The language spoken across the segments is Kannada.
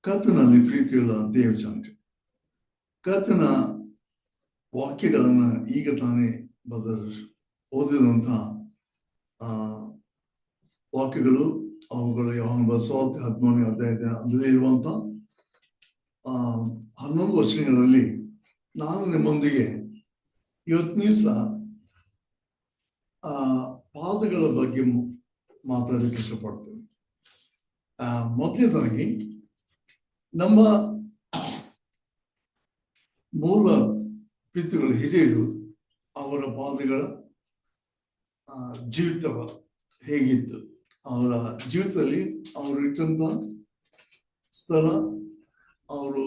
ಕರ್ತನಲ್ಲಿ ಪ್ರೀತಿಯುಳ್ಳ ದೇವಜನರೇ, ಕರ್ತನ ವಾಕ್ಯಗಳನ್ನ ಈಗ ತಾನೇ ಓದಿದಂತಹ ವಾಕ್ಯಗಳು ಅವುಗಳು ಯೋಹಾನ ಬರೆದ 13ನೇ ಅಧ್ಯಾಯದಲ್ಲಿ ಇರುವಂತ 11 ವಚನಗಳಲ್ಲಿ ನಾನು ನಿಮ್ಮೊಂದಿಗೆ ಇವತ್ತಿನ ದಿವಸ ಪಾದಗಳ ಬಗ್ಗೆ ಮಾತಾಡಲಿಕ್ಕೆ ಇಷ್ಟಪಡ್ತೇನೆ. ಮೊದಲನೇದಾಗಿ ನಮ್ಮ ಮೂಲ ಪಿತೃಗಳು ಹಿರಿಯರು ಅವರ ಪಾದಗಳ ಜೀವಿತ ಹೇಗಿತ್ತು, ಅವರ ಜೀವಿತದಲ್ಲಿ ಅವರು ಇಟ್ಟಂತ ಸ್ಥಳ, ಅವರು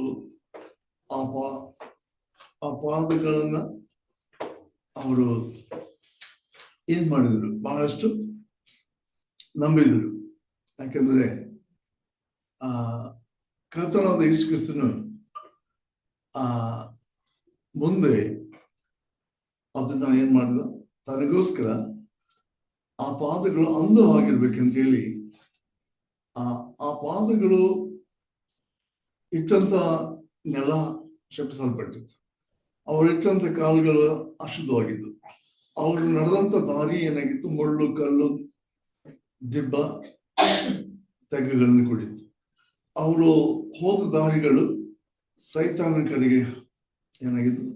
ಆ ಪಾದಗಳನ್ನ ಅವರು ಏನ್ ಮಾಡಿದ್ರು, ಬಹಳಷ್ಟು ನಂಬಿದ್ರು. ಯಾಕಂದ್ರೆ ಕರ್ತನಾದ ಯೇಸು ಕ್ರಿಸ್ತನು ಮುಂದೆ ಅದನ್ನ ಏನ್ ಮಾಡಿದ, ತನಗೋಸ್ಕರ ಆ ಪಾದಗಳು ಅಂದವಾಗಿರ್ಬೇಕಂತ ಹೇಳಿ ಆ ಪಾದಗಳು ಇಟ್ಟಂತ ನೆಲ ಶಪಿಸಲ್ಪಟ್ಟಿತ್ತು. ಅವ್ರು ಇಟ್ಟಂತ ಕಾಲುಗಳು ಅಶುದ್ಧವಾಗಿದ್ದು, ಅವರು ನಡೆದಂತ ದಾರಿ ಏನಾಗಿತ್ತು, ಮುಳ್ಳು, ಕಲ್ಲು, ದಿಬ್ಬ, ತೆಗ್ಗುಗಳನ್ನು ಕುಡಿಯಿತು. ಅವರು ಹೋದ ದಾರಿಗಳು ಸೈತಾನ ಕಡೆಗೆ ಏನಾಗಿದ್ದು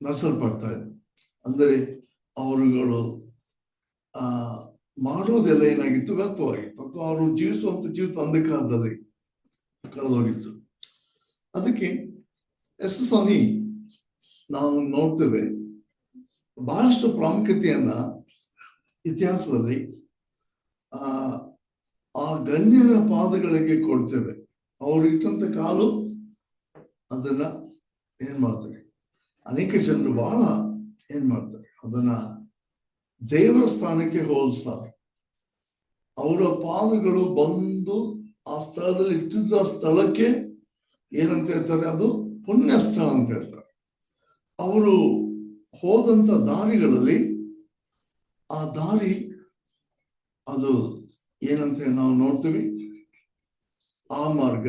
ನಡೆಸಲ್ಪಡ್ತಾ ಇದ್ರು. ಅಂದರೆ ಅವರುಗಳು ಮಾಡೋದೆಲ್ಲ ಏನಾಗಿತ್ತು, ವ್ಯರ್ಥವಾಗಿತ್ತು, ಅಥವಾ ಅವರು ಜೀವಿಸುವಂತ ಜೀವಿತ ಅಂಧಕಾರದಲ್ಲಿ ಕಳೆದೋಗಿತ್ತು. ಅದಕ್ಕೆ ಸಾರಿ ನಾವು ನೋಡ್ತೇವೆ, ಬಹಳಷ್ಟು ಪ್ರಾಮುಖ್ಯತೆಯನ್ನ ಇತಿಹಾಸದಲ್ಲಿ ಆ ಗಣ್ಯರ ಪಾದಗಳಿಗೆ ಕೊಡ್ತೇವೆ. ಅವ್ರು ಇಟ್ಟಂತ ಕಾಲು ಅದನ್ನ ಏನ್ ಮಾಡ್ತಾರೆ, ಅನೇಕ ಜನರು ಬಹಳ ಏನ್ ಮಾಡ್ತಾರೆ, ಅದನ್ನ ದೇವರ ಸ್ಥಾನಕ್ಕೆ ಹೋಲಿಸ್ತಾರೆ. ಅವರ ಪಾದಗಳು ಬಂದು ಆ ಸ್ಥಳದಲ್ಲಿ ಇಟ್ಟಿದ್ದ ಸ್ಥಳಕ್ಕೆ ಏನಂತ ಹೇಳ್ತಾರೆ, ಅದು ಪುಣ್ಯ ಸ್ಥಳ ಅಂತ ಹೇಳ್ತಾರೆ. ಅವರು ಹೋದಂತ ದಾರಿಗಳಲ್ಲಿ ಆ ದಾರಿ ಅದು ಏನಂತ ನಾವು ನೋಡ್ತೀವಿ, ಆ ಮಾರ್ಗ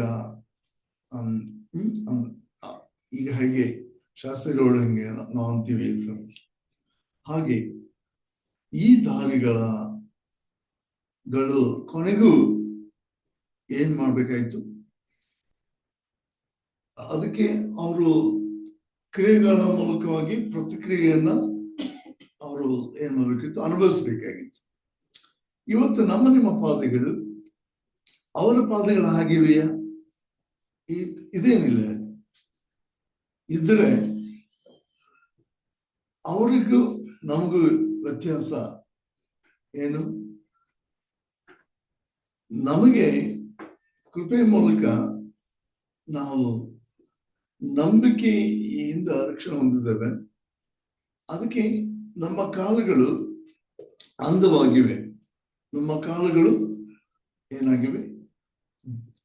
ಈಗ ಹೇಗೆ ಶಾಸ್ತ್ರಿಗಳೊಳಗೆ ನಾವು ಅಂತೀವಿ ಅಂತ, ಹಾಗೆ ಈ ದಾರಿಗಳು ಕೊನೆಗೂ ಏನ್ ಮಾಡ್ಬೇಕಾಯ್ತು, ಅದಕ್ಕೆ ಅವರು ಕ್ರಿಯೆಗಳ ಮೂಲಕವಾಗಿ ಪ್ರತಿಕ್ರಿಯೆಯನ್ನ ಅವರು ಏನ್ ಮಾಡ್ಬೇಕಿತ್ತು, ಅನುಭವಿಸ್ಬೇಕಾಗಿತ್ತು. ಇವತ್ತು ನಿಮ್ಮ ಪಾದಗಳು ಅವರ ಪಾದಗಳು ಹಾಗಿವೆಯಾ? ಇದೇನಿಲ್ಲ. ಇದ್ರೆ ಅವರಿಗೂ ನಮಗೂ ವ್ಯತ್ಯಾಸ ಏನು? ನಮಗೆ ಕೃಪೆ ಮೂಲಕ ನಾವು ನಂಬಿಕೆಯಿಂದ ರಕ್ಷಣೆ ಹೊಂದಿದ್ದೇವೆ. ಅದಕ್ಕೆ ನಮ್ಮ ಕಾಲುಗಳು ಅಂದವಾಗಿವೆ, ನಮ್ಮ ಕಾಲುಗಳು ಏನಾಗಿವೆ,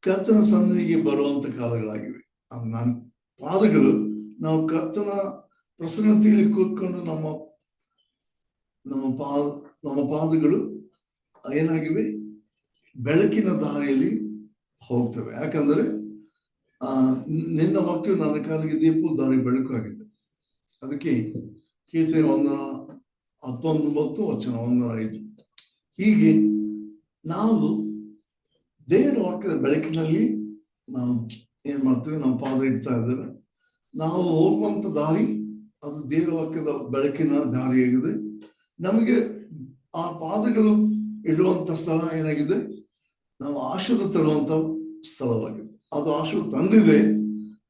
ಕರ್ತನ ಸನ್ನಿಧಿಗೆ ಬರುವಂತ ಕಾಲಗಳಾಗಿವೆ. ನನ್ನ ಪಾದಗಳು ನಾವು ಕರ್ತನ ಪ್ರಸನ್ನತೆಯಲ್ಲಿ ಕೂತ್ಕೊಂಡು ನಮ್ಮ ಪಾದಗಳು ಏನಾಗಿವೆ, ಬೆಳಕಿನ ದಾರಿಯಲ್ಲಿ ಹೋಗ್ತವೆ. ಯಾಕಂದ್ರೆ ನಿನ್ನ ವಾಕ್ಯವು ನನ್ನ ಕಾಲಿಗೆ ದೀಪವು ದಾರಿ ಬೆಳಕು ಆಗಿದೆ. ಅದಕ್ಕೆ ಕೀರ್ತನೆ 119 ವಚನ 105. ಹೀಗೆ ನಾವು ದೇವರ ವಾಕ್ಯದ ಬೆಳಕಿನಲ್ಲಿ ನಾವು ಏನ್ ಮಾಡ್ತೇವೆ, ನಾವು ಪಾದ ಇಡ್ತಾ ಇದ್ದೇವೆ. ನಾವು ಹೋಗುವಂತ ದಾರಿ ಅದು ದೇವರ ವಾಕ್ಯದ ಬೆಳಕಿನ ದಾರಿಯಾಗಿದೆ. ನಮಗೆ ಆ ಪಾದಗಳು ಇಡುವಂತ ಸ್ಥಳ ಏನಾಗಿದೆ, ನಾವು ಆಶೀರ್ವಾದ ತರುವಂತ ಸ್ಥಳವಾಗಿದೆ. ಅದು ಆಶೀರ್ವಾದ ತಂದಿದೆ,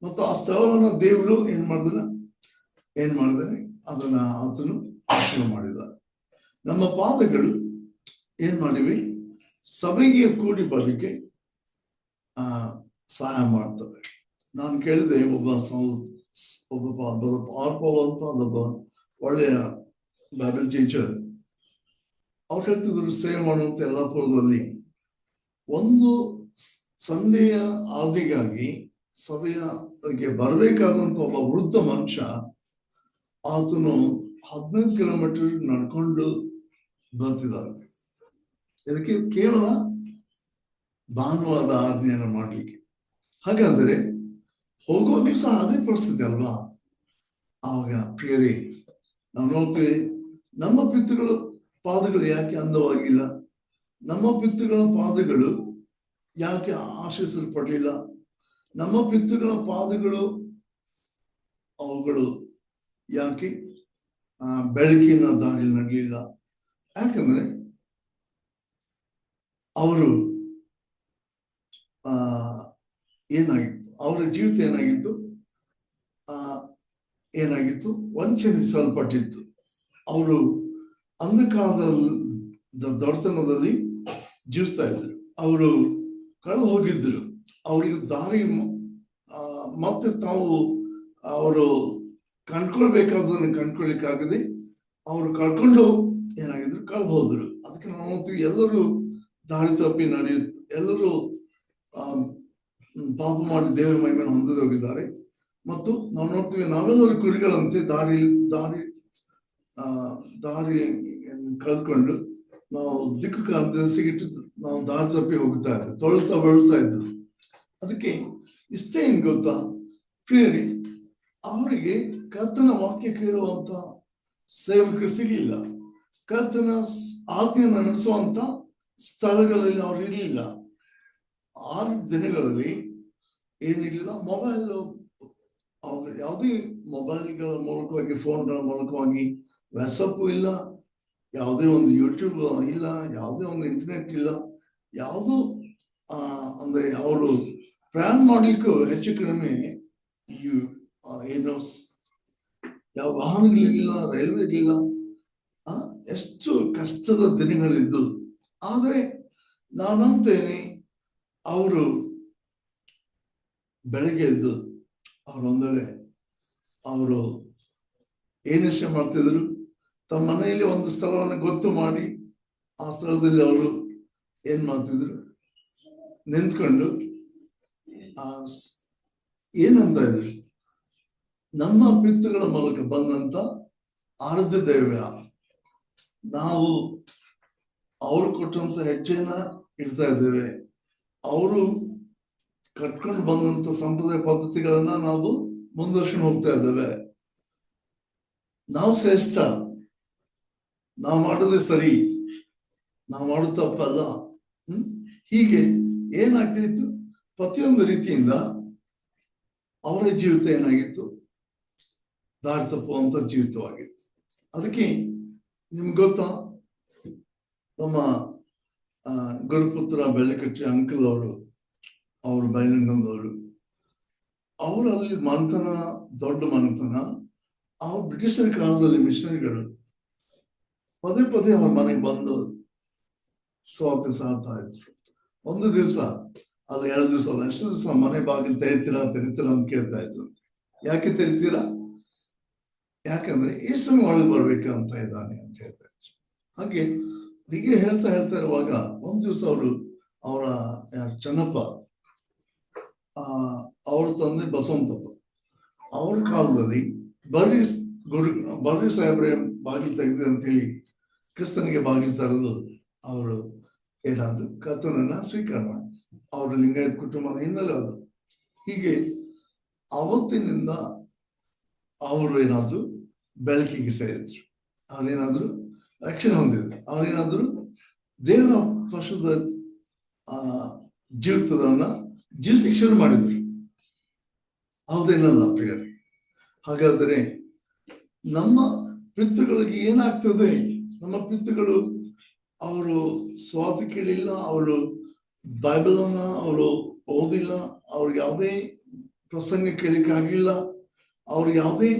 ಮತ್ತು ಆ ಸ್ಥಳವನ್ನ ದೇವರು ಏನ್ ಮಾಡಿದಾನೆ ಅದನ್ನ ಆತನು ಆಶೀರ್ವಾದ ಮಾಡಿದ್ದಾರೆ. ನಮ್ಮ ಪಾದಗಳು ಏನ್ ಮಾಡಿವಿ, ಸಭೆಗೆ ಕೂಡಿ ಬರಲಿಕ್ಕೆ ಸಹಾಯ ಮಾಡ್ತವೆ. ನಾನು ಕೇಳಿದೆ, ಒಬ್ಬ ಆರ್ಪೋಲ್ ಅಂತ ಒಬ್ಬ ಒಳ್ಳೆಯ ಬೈಬಲ್ ಟೀಚರ್, ಅವ್ರು ಹೇಳ್ತಿದ್ರು, ಸೇವೆ ಮಾಡುವಂತ ಯಲ್ಲಾಪುರದಲ್ಲಿ ಒಂದು ಸಂಡೆಯ ಆದಿಗಾಗಿ ಸಭೆಗೆ ಬರಬೇಕಾದಂತ ಒಬ್ಬ ವೃದ್ಧ ಮನುಷ್ಯ, ಆತನು 15 ಕಿಲೋಮೀಟರ್ ನಡ್ಕೊಂಡು ಬರ್ತಿದ್ದಾರೆ. ಇದಕ್ಕೆ ಕೇವಲ ಭಾನುವಾದ ಆಜ್ಞೆಯನ್ನು ಮಾಡ್ಲಿಕ್ಕೆ. ಹಾಗಾದರೆ ಹೋಗುವಾಗಲೂ ಸಹ ಅದೇ ಪರಿಸ್ಥಿತಿ ಅಲ್ವಾ? ಆವಾಗ ಪ್ರಿಯರೇ, ನಾವು ನೋಡ್ತೀವಿ, ನಮ್ಮ ಪಿತೃಗಳ ಪಾದಗಳು ಯಾಕೆ ಅಂದವಾಗಿಲ್ಲ, ನಮ್ಮ ಪಿತೃಗಳ ಪಾದಗಳು ಯಾಕೆ ಆಶಿಸಲ್ಪಡಲಿಲ್ಲ, ನಮ್ಮ ಪಿತೃಗಳ ಪಾದಗಳು ಅವುಗಳು ಯಾಕೆ ಬೆಳಕಿನ ದಾರಿಯಲ್ಲಿ ನಡಲಿಲ್ಲ? ಯಾಕಂದ್ರೆ ಅವರು ಏನಾಗಿತ್ತು, ಅವರ ಜೀವಿತ ಏನಾಗಿತ್ತು, ವಂಚನಿಸಲ್ಪಟ್ಟಿತ್ತು. ಅವರು ಅಂಧಕಾರದ ದೊಡ್ಡತನದಲ್ಲಿ ಜೀವಿಸ್ತಾ ಇದ್ರು, ಅವರು ಕಳೆದು ಹೋಗಿದ್ರು. ಅವರಿಗೆ ದಾರಿ ಮತ್ತೆ ತಾವು ಅವರು ಕಂಡ್ಕೊಳ್ಬೇಕಾದನ್ನು ಕಂಡ್ಕೊಳ್ಲಿಕ್ಕಾಗದೆ ಅವರು ಕಳ್ಕೊಂಡು ಏನಾಗಿದ್ರು, ಕಳೆದು ಹೋದ್ರು. ಅದಕ್ಕೆ ನಾವು ನೋಡ್ತೀವಿ, ಎಲ್ಲರೂ ದಾರಿ ತಪ್ಪಿ ನಡೆಯುತ್ತೆ, ಎಲ್ಲರೂ ಪಾಪ ಮಾಡಿ ದೇವರ ಮಹಿಮೆಯನ್ನು ಹೊಂದದೆ ಹೋಗಿದ್ದಾರೆ. ಮತ್ತು ನಾವು ನೋಡ್ತೀವಿ, ನಾವೆಲ್ಲರೂ ಕುರಿಗಳಂತೆ ದಾರಿ ಕಳ್ಕೊಂಡು ನಾವು ದಿಕ್ಕು ಕಾಣಸಿಗಿಟ್ಟು ನಾವು ದಾರಿ ತಪ್ಪಿ ಹೋಗ್ತಾ ಇದ್ವಿ, ತೊಳ್ತಾ ಬೆಳ್ತಾ ಇದ್ರು. ಅದಕ್ಕೆ ಇಷ್ಟೇ ಏನ್ ಗೊತ್ತಾ ಪ್ರಿಯರಿ, ಅವರಿಗೆ ಕರ್ತನ ವಾಕ್ಯ ಕೇಳುವಂತ ಸೇವಕರು ಸಿಗಲಿಲ್ಲ, ಕರ್ತನ ಆಜ್ಞೆಯನ್ನು ನಡೆಸುವಂತ ಸ್ಥಳಗಳಲ್ಲಿ ಅವ್ರು ಇರಲಿಲ್ಲ. 6 ದಿನಗಳಲ್ಲಿ ಏನಿರಲಿಲ್ಲ, ಮೊಬೈಲ್, ಅವ್ರು ಯಾವುದೇ ಮೊಬೈಲ್ಗಳ ಮೂಲಕವಾಗಿ, ಫೋನ್ಗಳ ಮೂಲಕವಾಗಿ ವಾಟ್ಸಪ್ ಇಲ್ಲ, ಯಾವುದೇ ಒಂದು ಯೂಟ್ಯೂಬ್ ಇಲ್ಲ, ಯಾವುದೇ ಒಂದು ಇಂಟರ್ನೆಟ್ ಇಲ್ಲ, ಯಾವುದು ಅಂದ್ರೆ ಅವರು ಪ್ಲಾನ್ ಮಾಡ್ಲಿಕ್ಕೂ ಹೆಚ್ಚು ಕಡಿಮೆ ಏನು ಯಾವ ವಾಹನಗಳಿಲ್ಲ, ರೈಲ್ವೆ ಇರಲಿಲ್ಲ. ಎಷ್ಟು ಕಷ್ಟದ ದಿನಗಳಿದ್ದು. ಆದರೆ ನಾನಂತೇನೆ, ಅವರು ಬೆಳಗ್ಗೆ ಎದ್ದು ಅವರೊಂದಳೆ ಅವರು ಏನಿಷ್ಟ ಮಾಡ್ತಿದ್ರು, ತಮ್ಮ ಮನೆಯಲ್ಲಿ ಒಂದು ಸ್ಥಳವನ್ನು ಗೊತ್ತು ಮಾಡಿ ಆ ಸ್ಥಳದಲ್ಲಿ ಅವರು ಏನ್ ಮಾಡ್ತಿದ್ರು, ನಿಂತ್ಕೊಂಡು ಏನಂತ ಇದ್ರು, ನಮ್ಮ ಪಿತೃಗಳ ಮೂಲಕ ಬಂದಂತ ಆರಾಧ್ಯ ದೈವ, ನಾವು ಅವರು ಕೊಟ್ಟಂತ ಹೆಜ್ಜೆನ ಇಡ್ತಾ ಇದ್ದೇವೆ, ಅವರು ಕಟ್ಕೊಂಡು ಬಂದಂತ ಸಂಪ್ರದಾಯ ಪದ್ಧತಿಗಳನ್ನ ನಾವು ಮುಂದುವರ್ಸ್ಕೊಂಡು ಹೋಗ್ತಾ ಇದ್ದೇವೆ, ನಾವು ಶ್ರೇಷ್ಠ, ನಾವು ಮಾಡೋದೇ ಸರಿ, ನಾವು ಮಾಡೋದು ತಪ್ಪಲ್ಲ. ಹೀಗೆ ಏನಾಗ್ತಿತ್ತು, ಪ್ರತಿಯೊಂದು ರೀತಿಯಿಂದ ಅವರ ಜೀವಿತ ಏನಾಗಿತ್ತು, ದಾರಿ ತಪ್ಪುವಂತ ಜೀವಿತವಾಗಿತ್ತು. ಅದಕ್ಕೆ ನಿಮ್ಗೆ ಗೊತ್ತಾ, ನಮ್ಮ ಗುರುಪುತ್ರ ಬೆಳ್ಳಕಟ್ಟಿ ಅಂಕಲ್ ಅವರು ಬೈಲಿಂಗದವರು, ಅವರು ಅಲ್ಲಿ ಮನೆತನ, ದೊಡ್ಡ ಮನೆತನ. ಅವ್ರು ಬ್ರಿಟಿಷರ ಕಾಲದಲ್ಲಿ ಮಿಷನರಿಗಳು ಪದೇ ಪದೇ ಅವ್ರ ಮನೆಗೆ ಬಂದು ಸ್ವಾರ್ಥ ಸಾರ್ತಾ ಇದ್ರು. ಒಂದು ದಿವಸ ಅಲ್ಲ, 2 ದಿವಸ ಅಲ್ಲ, ಎಷ್ಟು ದಿವಸ ಮನೆ ಬಾಗಿಲು ತೆರಿತೀರಾ ಅಂತ ಕೇಳ್ತಾ ಇದ್ರು. ಯಾಕೆ ತೆರಿತೀರಾ? ಯಾಕಂದ್ರೆ ಯೇಸು ಒಳಗೆ ಬರ್ಬೇಕಂತ ಇದ್ದಾನೆ ಅಂತ ಹೇಳ್ತಾ ಇದ್ರು. ಹೀಗೆ ಹೇಳ್ತಾ ಇರುವಾಗ ಒಂದ್ ದಿವಸ ಅವರ ಚೆನ್ನಪ್ಪ, ಅವ್ರ ತಂದೆ ಬಸವಂತಪ್ಪ, ಅವ್ರ ಕಾಲದಲ್ಲಿ ಬರ್ರಿ ಸಾಹೇಬ್ರೆ ಬಾಗಿಲು ತೆಗೆದು ಅಂತ ಹೇಳಿ ಕ್ರಿಸ್ತನಿಗೆ ಬಾಗಿಲು ತೆರೆದು ಅವರು ಏನಾದ್ರು ಕರ್ತನನ್ನ ಸ್ವೀಕಾರ ಮಾಡಿದ್ರು. ಅವ್ರ ಲಿಂಗಾಯತ ಕುಟುಂಬದ ಹಿನ್ನೆಲೆ ಅದು. ಹೀಗೆ ಅವತ್ತಿನಿಂದ ಅವರು ಏನಾದ್ರು ಬೆಳಕಿಗೆ ಸೇರಿದ್ರು, ಅವ್ರೇನಾದ್ರು ರಕ್ಷಣೆ ಹೊಂದಿದ್ರು, ಅವ್ರೇನಾದ್ರು ದೇವರ ಪಶುದ ಜೀವಿಸ್ಲಿಕ್ಕೆ ಶುರು ಮಾಡಿದ್ರು. ಹೌದೇನಲ್ಲ ಪ್ರಿಯರೇ? ಹಾಗಾದರೆ ನಮ್ಮ ಪಿತೃಗಳಿಗೆ ಏನಾಗ್ತದೆ? ನಮ್ಮ ಪಿತೃಗಳು ಅವರು ಸ್ವಾರ್ಥ ಕೇಳಿಲ್ಲ, ಅವರು ಬೈಬಲ್ ಅನ್ನ ಅವರು ಓದಿಲ್ಲ, ಅವ್ರಿಗೆ ಯಾವುದೇ ಪ್ರಸಂಗ ಕೇಳಲಿಕ್ಕೆ ಆಗಿಲ್ಲ, ಅವ್ರಿಗೆ ಯಾವುದೇ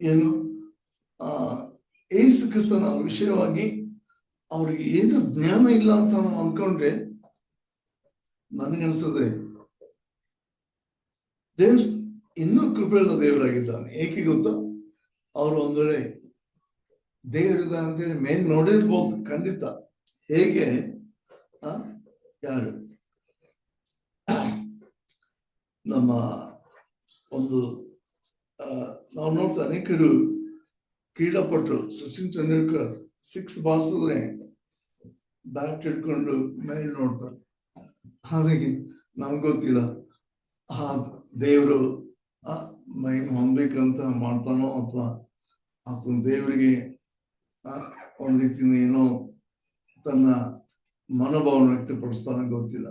ಏನು ಯೇಸು ಕ್ರಿಸ್ತನ ವಿಷಯವಾಗಿ ಅವ್ರಿಗೆ ಏನು ಜ್ಞಾನ ಇಲ್ಲ ಅಂತ ನಾವು ಅನ್ಕೊಂಡ್ರೆ, ನನಗನ್ಸದೆ ದೇವ್ರ ಇನ್ನೂ ಕೃಪೆയുള്ള ದೇವರಾಗಿದ್ದಾನೆ. ಏಕೆ ಗೊತ್ತಾ? ಅವರು ಒಂದ್ ವೇಳೆ ದೇವರಿದ ಅಂತೇಳಿ ಮೇಲ್ ನೋಡಿರ್ಬೋದು, ಖಂಡಿತ. ಹೇಗೆ ಯಾರು ನಮ್ಮ ಒಂದು ನಾವು ನೋಡ್ತಾ ಅನೇಕರು ಕ್ರೀಡಾಪಟರು, ಸಚಿನ್ ತೆಂಡೂಲ್ಕರ್ 6 ಬಾರಿಸಿದ್ರೆ ಬ್ಯಾಟ್ ಇಟ್ಕೊಂಡು ಮೇಲೆ ನೋಡ್ತಾರೆ. ಹಾಗಾಗಿ ನಮ್ಗೆ ಗೊತ್ತಿಲ್ಲ ಆ ದೇವರು ಮಹಿಮೆ ಹೊಂದ್ಬೇಕಂತ ಮಾಡ್ತಾನೋ ಅಥವಾ ಆತನ ದೇವರಿಗೆ ಒಂದ್ ರೀತಿಯಿಂದ ಏನೋ ತನ್ನ ಮನೋಭಾವನ ವ್ಯಕ್ತಪಡಿಸ್ತಾನೆ ಗೊತ್ತಿಲ್ಲ.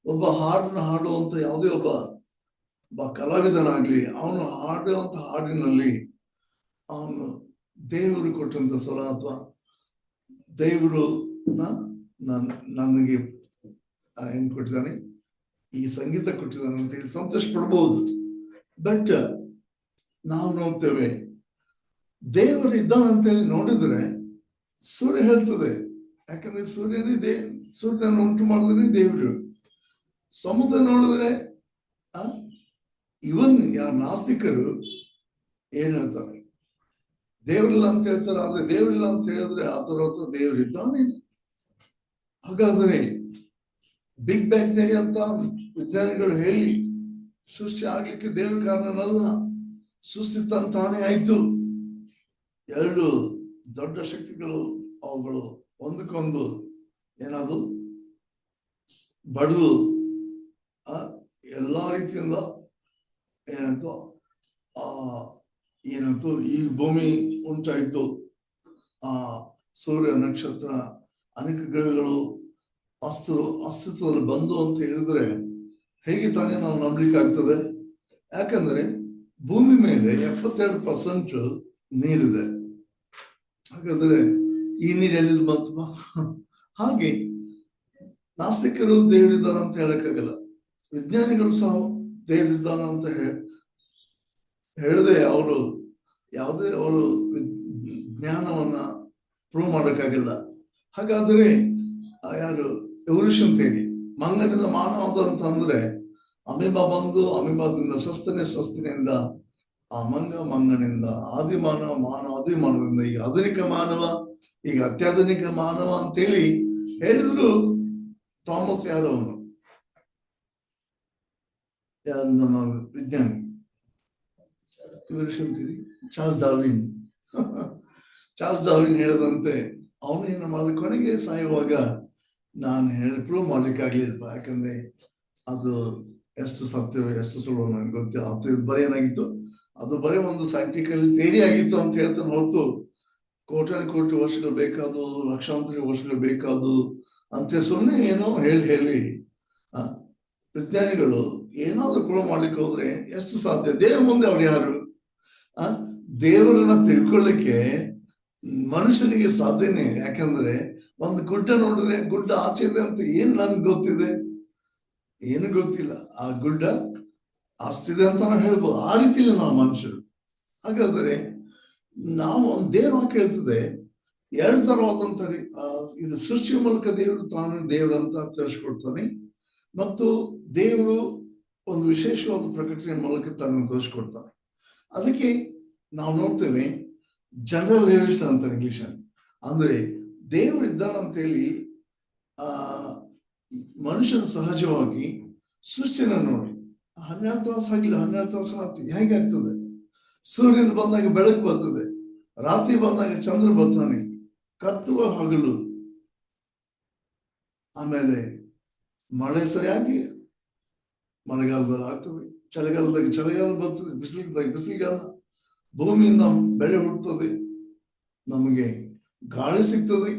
ಒಬ್ಬ ಹಾಡನ್ನ ಹಾಡುವಂತ ಯಾವುದೇ ಒಬ್ಬ ಕಲಾವಿದನಾಗ್ಲಿ ಅವನು ಹಾಡುವಂತ ಹಾಡಿನಲ್ಲಿ ಅವನು ದೇವರು ಕೊಟ್ಟಂತ ಸ್ವರ ಅಥವಾ ದೇವರು ನನಗೆ ಏನ್ ಕೊಟ್ಟಿದ್ದಾನೆ, ಈ ಸಂಗೀತ ಕೊಟ್ಟಿದ್ದಾನೆ ಅಂತ ಹೇಳಿ ಸಂತೋಷ ಪಡ್ಬಹುದು. ಬಟ್ ನಾವು ನೋಡ್ತೇವೆ ದೇವರು ಇದ್ದಾನಂತ ಹೇಳಿ ನೋಡಿದ್ರೆ ಸೂರ್ಯ ಹೇಳ್ತದೆ, ಯಾಕಂದ್ರೆ ಸೂರ್ಯನ ಉಂಟು ಮಾಡಿದ್ರೆ ದೇವರು. ಸಮುದ್ರ ನೋಡಿದ್ರೆ ಇವನ್ ನಾಸ್ತಿಕರು ಏನ್ ಹೇಳ್ತಾರೆ, ದೇವರಿಲ್ಲ ಅಂತ ಹೇಳ್ತಾರೆ. ಆದ್ರೆ ದೇವರಿಲ್ಲ ಅಂತ ಹೇಳಿದ್ರೆ ಅದರ ಅರ್ಥ ದೇವರು ಇದ್ದಾನೆ. ಹಾಗಾದ್ರೆ ಬಿಗ್ ಬ್ಯಾಂಗ್ ಥಿಯರಿ ಅಂತ ವಿಜ್ಞಾನಿಗಳು ಹೇಳಿ ಸೃಷ್ಟಿ ಆಗ್ಲಿಕ್ಕೆ ದೇವ್ರ ಕಾರಣನಲ್ಲ, ಸೃಷ್ಟಿ ತಾನೇ ಆಯ್ತು. ಎರಡು ದೊಡ್ಡ ಶಕ್ತಿಗಳು ಅವುಗಳು ಒಂದಕ್ಕೊಂದು ಏನಾದ್ರು ಬಡದು ಎಲ್ಲಾ ರೀತಿಯಿಂದ ಏನಂತೂ ಈ ಭೂಮಿ ಉಂಟಾಯ್ತು. ಸೂರ್ಯ ನಕ್ಷತ್ರ ಅನೇಕ ಗ್ರಹಗಳು ಅಸ್ತಿತ್ವದಲ್ಲಿ ಬಂದು ಅಂತ ಹೇಳಿದ್ರೆ ಹೇಗೆ ತಾನೇ ನಾವು ನಂಬಲಿಕ್ಕೆ ಆಗ್ತದೆ? ಯಾಕಂದ್ರೆ ಭೂಮಿ ಮೇಲೆ 72% ನೀರಿದೆ. ಹಾಗಾದ್ರೆ ಈ ನೀರು ಎಲ್ಲಿಂದ ಬಂತು? ಹಾಗೆ ನಾಸ್ತಿಕರು ದೇವರಿದ್ದಾನ ಅಂತ ಹೇಳಕ್ಕಾಗಲ್ಲ, ವಿಜ್ಞಾನಿಗಳು ಸಹ ದೇವರಿದ್ದಾನ ಅಂತ ಹೇಳದೆ ಅವರು ಜ್ಞಾನವನ್ನ ಪ್ರೂವ್ ಮಾಡೋಕ್ಕಾಗಲ್ಲ. ಹಾಗಾದ್ರೆ ಯಾರು ಎವಲ್ಯೂಷನ್ ಥಿಯರಿ, ಮಂಗನಿಂದ ಮಾನವ ಅಂತಂದ್ರೆ ಅಮೀಬಾ ಬಂದು ಅಮೀಬಾದಿಂದ ಸಸ್ತನಿಂದ ಆ ಮಂಗನಿಂದ ಆದಿಮಾನವದಿಂದ ಈಗ ಆಧುನಿಕ ಮಾನವ, ಈಗ ಅತ್ಯಾಧುನಿಕ ಮಾನವ ಅಂತೇಳಿ ಹೇಳಿದ್ರು. ಥಾಮಸ್ ಯಾರು ನಮ್ಮ ವಿಜ್ಞಾನಿ ಎವಲ್ಯೂಷನ್ ಥಿಯರಿ, ಚಾರ್ಲ್ಸ್ ಡಾರ್ವಿನ್ ಹೇಳದಂತೆ ಅವನು ಏನು ಮಾಡಿದ, ಕೊನೆಗೆ ಸಾಯುವಾಗ ನಾನು ಪ್ರೂವ್ ಮಾಡ್ಲಿಕ್ಕೆ ಆಗ್ಲಿಲ್ಲಪ್ಪ, ಯಾಕಂದ್ರೆ ಅದು ಎಷ್ಟು ಸತ್ಯವೋ ಎಷ್ಟು ಸುಳ್ಳು ನನಗೆ ಗೊತ್ತಿಲ್ಲ. ಅದು ಬರೀ ಏನಾಗಿತ್ತು, ಅದು ಬರೀ ಒಂದು ಸೈಂಟಿಫಿಕಲ್ ಥಿಯರಿ ಆಗಿತ್ತು ಅಂತ ಹೇಳ್ತಾನೆ ಹೊರತು ಕೋಟಿ ವರ್ಷಗಳು ಬೇಕಾದು, ಲಕ್ಷಾಂತರ ವರ್ಷಗಳು ಬೇಕಾದು ಅಂತ ಸುಮ್ಮನೆ ಏನೋ ಹೇಳಿ ವಿಜ್ಞಾನಿಗಳು ಏನಾದ್ರು ಪ್ರೂವ್ ಮಾಡ್ಲಿಕ್ಕೆ ಹೋದ್ರೆ ಎಷ್ಟು ಸಾಧ್ಯ? ದೇವ್ರ ಮುಂದೆ ಅವ್ರು ಯಾರು? ದೇವರನ್ನ ತಿಳ್ಕೊಳ್ಳಿಕ್ಕೆ ಮನುಷ್ಯನಿಗೆ ಸಾಧ್ಯನೇ. ಯಾಕಂದ್ರೆ ಒಂದು ಗುಡ್ಡ ನೋಡಿದ್ರೆ ಗುಡ್ಡ ಆಚೆ ಇದೆ ಅಂತ ಏನ್ ನನ್ಗೆ ಗೊತ್ತಿದೆ? ಏನು ಗೊತ್ತಿಲ್ಲ. ಆ ಗುಡ್ಡ ಅಷ್ಟಿದೆ ಅಂತ ನಾವು ಹೇಳ್ಬೋದು. ಆ ರೀತಿಯಲ್ಲಿ ನಾವು ಮನುಷ್ಯರು. ಹಾಗಾದ್ರೆ ನಾವು ಒಂದು ದೇವ ಕೇಳ್ತದೆ ಎರಡು ತರವಾದಂತ ಇದು ಸೃಷ್ಟಿಯ ಮೂಲಕ ದೇವರು ತಾನು ದೇವರಂತ ತಿಳಿಸ್ಕೊಡ್ತಾನೆ, ಮತ್ತು ದೇವರು ಒಂದು ವಿಶೇಷವಾದ ಪ್ರಕಟಣೆ ಮೂಲಕ ತಾನು ತೋರಿಸ್ಕೊಡ್ತಾನೆ. ಅದಕ್ಕೆ ನಾವು ನೋಡ್ತೇವೆ ಜನರಲ್ ರಿವೆಲೇಷನ್ ಅಂತ ಇಂಗ್ಲಿಷ್ ಅಂದ್ರೆ ದೇವರು ಇದ್ದಾನಂತ ಹೇಳಿ ಮನುಷ್ಯನ ಸಹಜವಾಗಿ ಸೃಷ್ಟಿನ ನೋಡಿ 12 ತಾಸು ಆಗಿಲ್ಲ, 12 ತಾಸು ರಾತ್ರಿ ಹೇಗೆ ಆಗ್ತದೆ? ಸೂರ್ಯನ ಬಂದಾಗ ಬೆಳಕು ಬರ್ತದೆ, ರಾತ್ರಿ ಬಂದಾಗ ಚಂದ್ರ ಬರ್ತಾನೆ, ಕತ್ತಲು ಹಗಲು, ಆಮೇಲೆ ಮಳೆ ಸರಿಯಾಗಿ ಮಳೆಗಾಲದಲ್ಲಿ ಆಗ್ತದೆ, ಚಳಿಗಾಲದಾಗ ಚಳಿಗಾಲ ಬರ್ತದೆ, ಬಿಸಿಲಿದ್ದಾಗ ಬಿಸಿಲಿಗಾಲ, ಭೂಮಿಯಿಂದ ಬೆಳೆ ಹುಟ್ಟುತ್ತದೆ, ನಮಗೆ ಗಾಳಿ ಸಿಗ್ತದೆ,